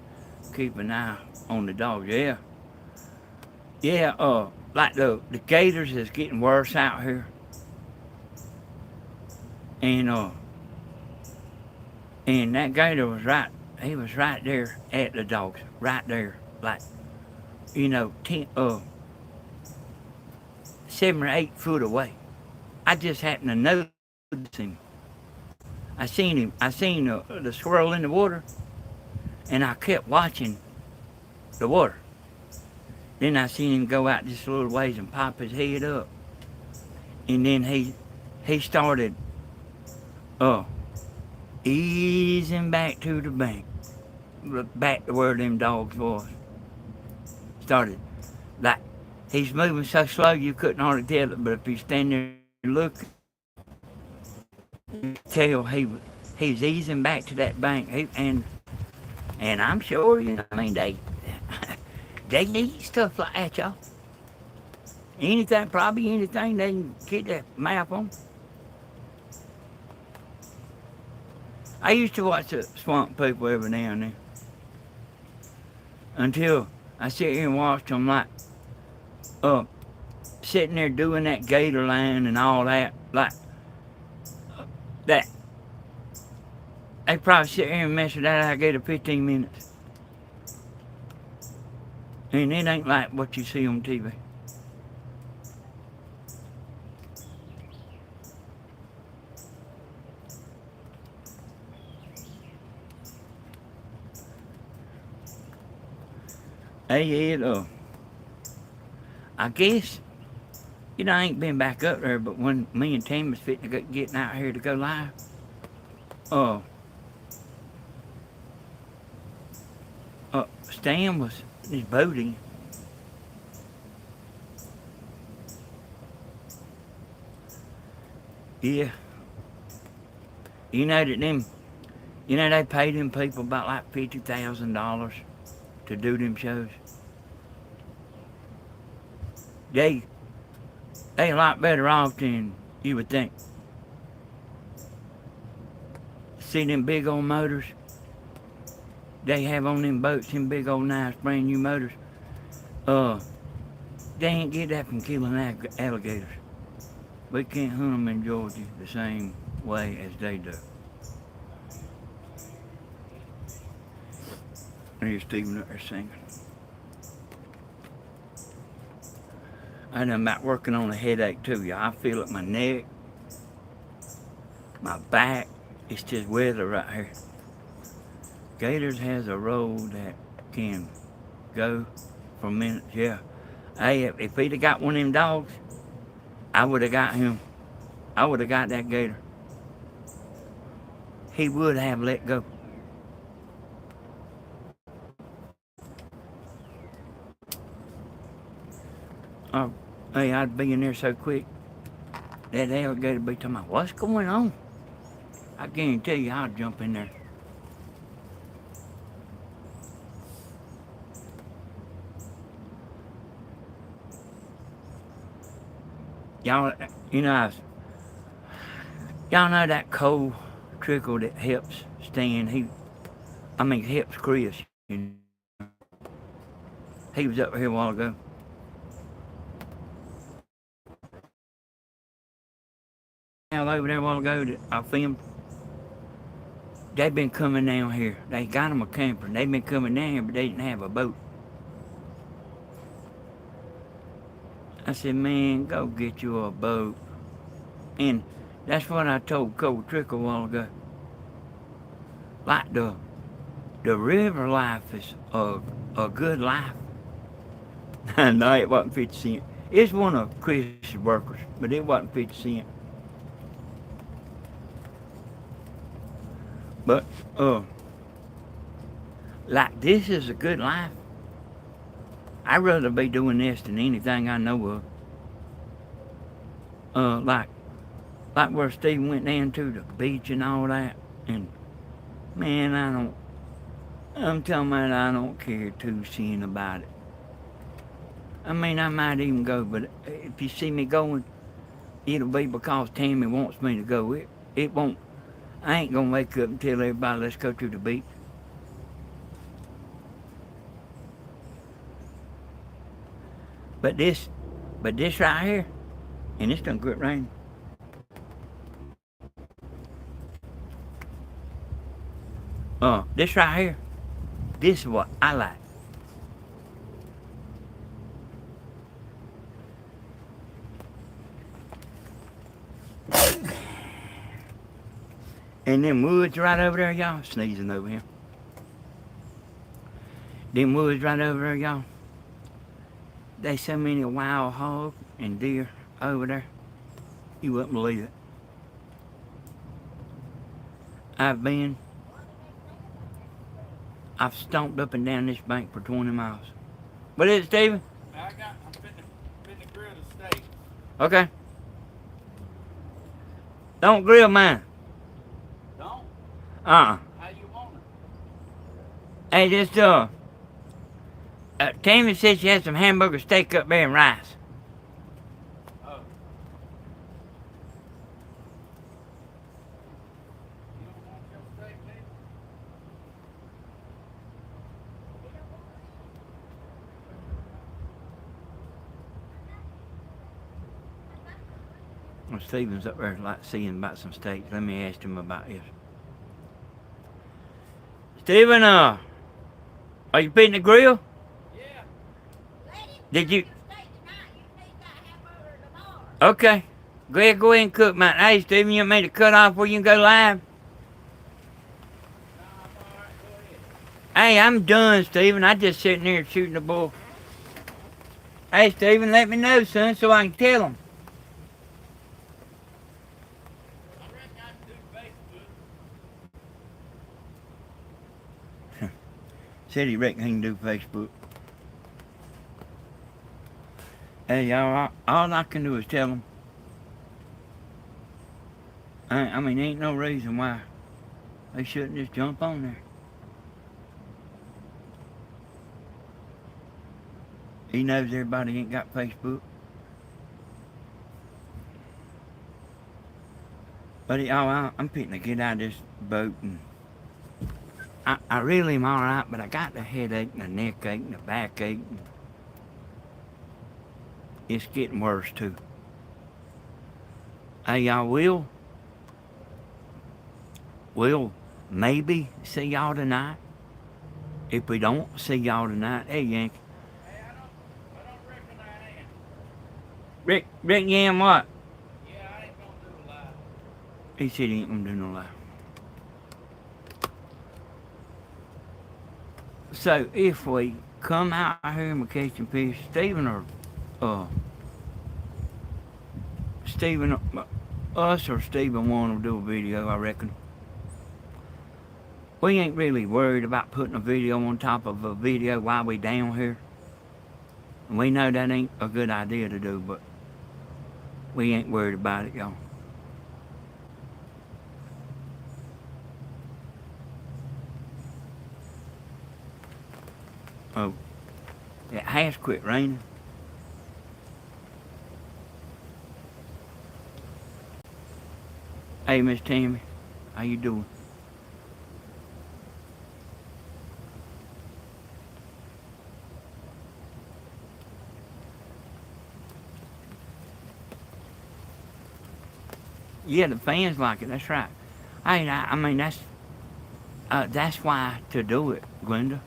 keep an eye on the dogs. Yeah. Like the gators is getting worse out here. And that gator was right. He was right there at the dogs, right there, like 7 or 8 foot away. I just happened to know him. I seen him. I seen the swirl in the water, and I kept watching the water. Then I seen him go out just a little ways and pop his head up, and then he started easing back to the bank, back to where them dogs was. Started like he's moving so slow you couldn't hardly tell it, but if you stand there looking, you could tell he's easing back to that bank. And I'm sure, I mean, they eat stuff like that, y'all. Probably anything they can get that map on. I used to watch the swamp people every now and then. Until I sit here and watch them like, sitting there doing that gator line and all that, like, that. They probably sit here and mess with that alligator 15 minutes. And it ain't like what you see on TV. Hey, I guess, I ain't been back up there, but when me and Tammy was fitting to getting out here to go live, Stan was his boating. Yeah. You know that they paid them people about like $50,000 to do them shows. They a lot better off than you would think. See them big old motors they have on them boats, them big old nice brand new motors. They ain't get that from killing alligators. We can't hunt them in Georgia the same way as they do. Here's Stephen up there singing. I done about working on a headache too, y'all. I feel it my neck, my back. It's just weather right here. Gators has a road that can go for minutes, yeah. Hey, if he'd have got one of them dogs, I would have got him. I would have got that gator. He would have let go. Oh, hey, I'd be in there so quick. That alligator be talking about, what's going on? I guarantee you I'll jump in there. Y'all, y'all know that cold trickle that helps Stan, helps Chris. He was up here a while ago. Over there a while ago that I filmed. They've been coming down here. They got them a camper. They've been coming down here, but they didn't have a boat. I said, man, go get you a boat. And that's what I told Cold Trick a while ago. Like the river life is a good life. No, it wasn't 50 cents. It's one of Chris's workers, but it wasn't 50 cents. But, like this is a good life. I'd rather be doing this than anything I know of. Like where Steve went down to the beach and all that. And, man, I'm talking about I don't care 2 cents about it. I mean, I might even go, but if you see me going, it'll be because Tammy wants me to go. It won't. I ain't gonna wake up and tell everybody, let's go to the beach. But this right here, and it's done quit raining. This right here, this is what I like. And them woods right over there, y'all. Sneezing over here. Them woods right over there, y'all. There's so many wild hogs and deer over there. You wouldn't believe it. I've stomped up and down this bank for 20 miles. What is it, Stephen? I'm finna grill the steak. Okay. Don't grill mine. Don't? Uh-uh. How you want it? Hey, just, Tammy said she had some hamburger steak up there and rice. Oh. You don't want your steak, baby? Well, Stephen's up there like seeing about some steaks. Let me ask him about this. Stephen, are you pitting the grill? Yeah. Did you? Steak tonight, you need that hamburger tomorrow. Okay. Go ahead and cook mine. Hey, Stephen, you want me to cut off where you can go live? No, I'm all right. Go ahead. Hey, I'm done, Stephen. I just sitting there shooting the bull. Hey, Stephen, let me know, son, so I can tell him. I reckon I can do Facebook. Said he reckon he can do Facebook. Hey, y'all, all I can do is tell him. I mean, ain't no reason why they shouldn't just jump on there. He knows everybody ain't got Facebook. But I'm fitting to get out of this boat, and I really am all right, but I got the headache and the neck ache and the back ache. And it's getting worse too. Hey, y'all, we'll maybe see y'all tonight. If we don't see y'all tonight, hey, Yankee. Hey, I don't reckon I am. Rick Yam what? Yeah, I ain't gonna do a live. He said he ain't gonna do no live. So if we come out here and we catch some fish, Stephen or us or Stephen one will do a video, I reckon. We ain't really worried about putting a video on top of a video while we down here. And we know that ain't a good idea to do, but we ain't worried about it, y'all. Oh, it has quit raining. Hey, Miss Tammy, how you doing? Yeah, the fans like it. That's right. Hey, I mean that's why to do it, Glenda.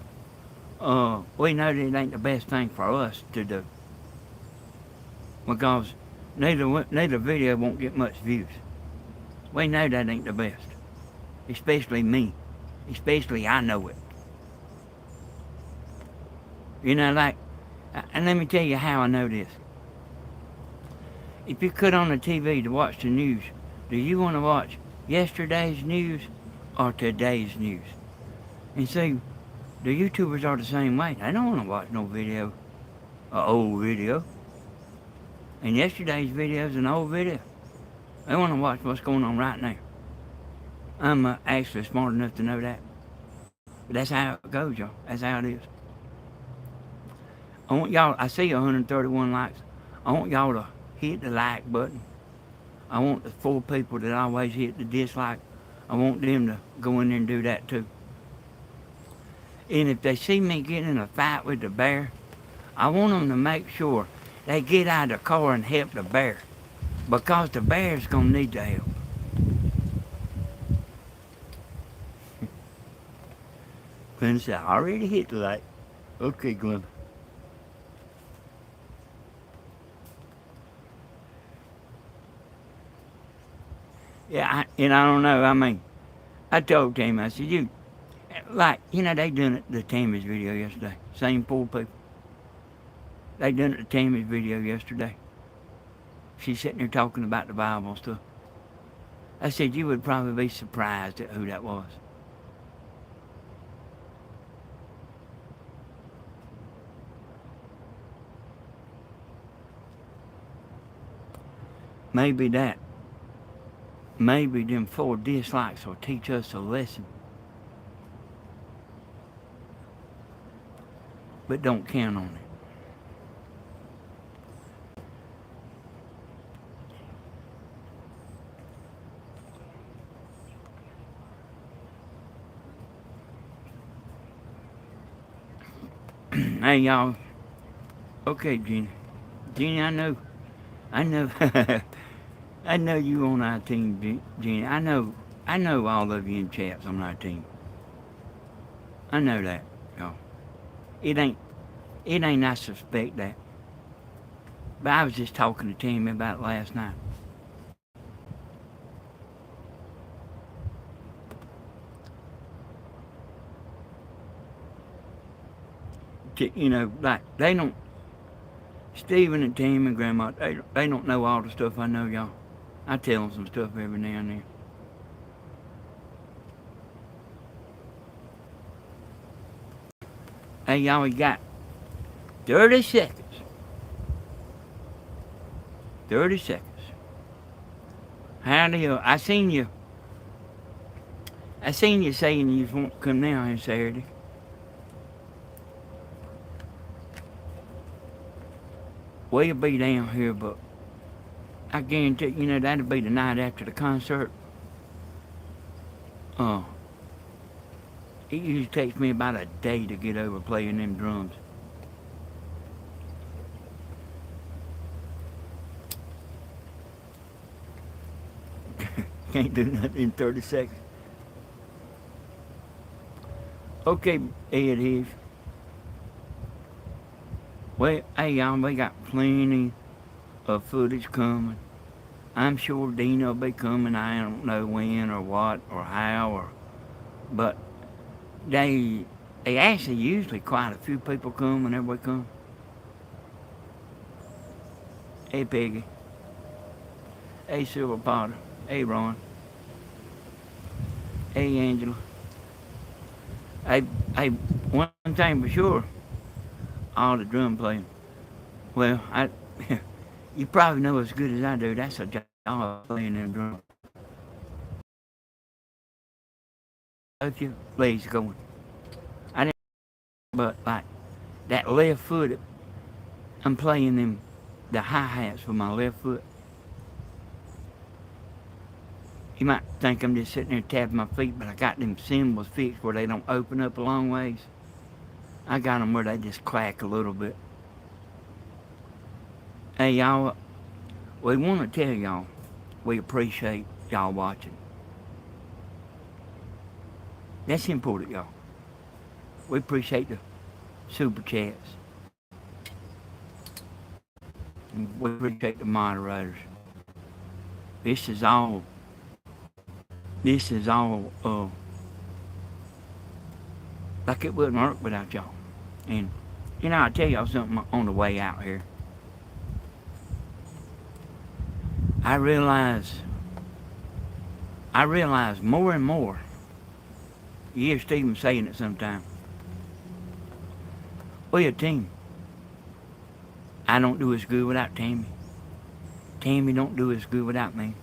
We know that it ain't the best thing for us to do because neither video won't get much views. We know that ain't the best, especially me. Especially I know it. You know, like, and let me tell you how I know this. If you cut on the TV to watch the news, do you want to watch yesterday's news or today's news? And see, the YouTubers are the same way. They don't want to watch no video, an old video. And yesterday's video is an old video. They want to watch what's going on right now. I'm actually smart enough to know that. But that's how it goes, y'all. That's how it is. I want y'all, I see 131 likes. I want y'all to hit the like button. I want the 4 people that always hit the dislike, I want them to go in there and do that too. And if they see me getting in a fight with the bear, I want them to make sure they get out of the car and help the bear. Because the bear's gonna need the help. Glenn said, I already hit the like. Okay, Glenn. Yeah, I don't know. I mean, I told Tammy, I said, you, like, they done it, the Tammy's video yesterday. Same poor people. They done it to Tammy's video yesterday. She's sitting there talking about the Bible and stuff. I said, you would probably be surprised at who that was. Maybe them 4 dislikes will teach us a lesson. But don't count on it. Hey y'all. Okay, Jenny. Jenny, I know, I know you on our team, Jenny. I know all of you in chats on our team. I know that, y'all. It ain't, I suspect that. But I was just talking to Tammy about it last night. Like, they don't, Stephen and Tammy and Grandma, they don't know all the stuff I know, y'all. I tell them some stuff every now and then. Hey, y'all, we got 30 seconds. 30 seconds. How do you, I seen you saying you won't come down here Saturday. We'll be down here, but I guarantee, that'll be the night after the concert. It usually takes me about a day to get over playing them drums. Can't do nothing in 30 seconds. Okay, Ed Hughes. Well, hey y'all, we got plenty of footage coming. I'm sure Dina will be coming. I don't know when or what or how, but they actually usually quite a few people come whenever we come. Hey Peggy. Hey Silver Potter. Hey Ron. Hey Angela. Hey, one thing for sure. All the drum playing. Well, you probably know as good as I do. That's a job playing them drums. Both your legs going. I didn't, but like that left foot, I'm playing the hi-hats with my left foot. You might think I'm just sitting there tapping my feet, but I got them cymbals fixed where they don't open up a long ways. I got them where they just clack a little bit. Hey y'all, we want to tell y'all we appreciate y'all watching. That's important, y'all. We appreciate the super chats. And we appreciate the moderators. This is all like it wouldn't work without y'all. And I'll tell y'all something on the way out here. I realize more and more. You hear Stephen saying it sometimes. We're a team. I don't do as good without Tammy. Tammy don't do as good without me.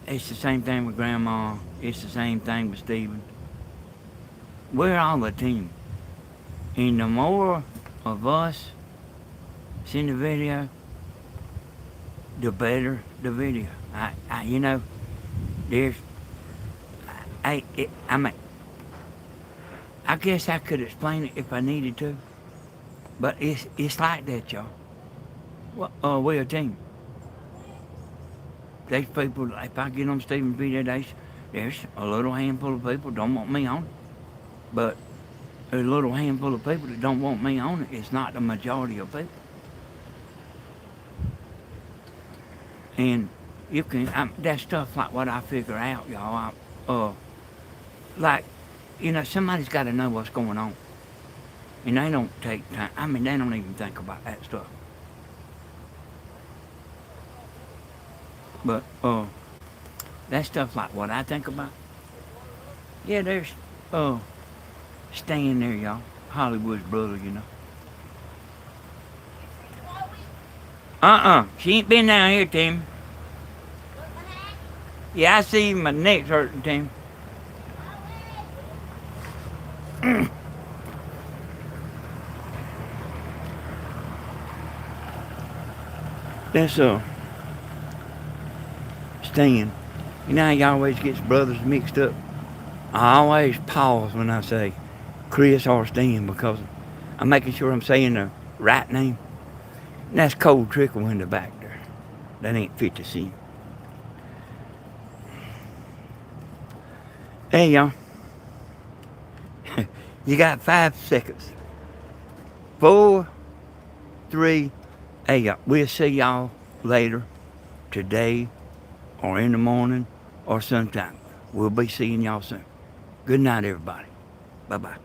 It's the same thing with Grandma. It's the same thing with Stephen. We're all a team. And the more of us see the video, the better the video. I guess I could explain it if I needed to, but it's like that, y'all. Well, we're a team. There's people, if I get on Stephen's video, there's a little handful of people don't want me on it, but there's a little handful of people that don't want me on it. It's not the majority of people. And You can, that stuff like what I figure out, y'all. Like, somebody's got to know what's going on. And they don't take time. I mean, they don't even think about that stuff. But, that stuff like what I think about. Yeah, there's, Stan there, y'all. Hollywood's brother, She ain't been down here, Tim. Yeah, I see my neck's hurting, Tim. That's, Stan. You know how he always gets brothers mixed up? I always pause when I say Chris or Stan because I'm making sure I'm saying the right name. And that's cold trickle in the back there. That ain't fit to see. Hey, y'all. You got 5 seconds. 4, 3. Hey, y'all. We'll see y'all later today or in the morning or sometime. We'll be seeing y'all soon. Good night, everybody. Bye-bye.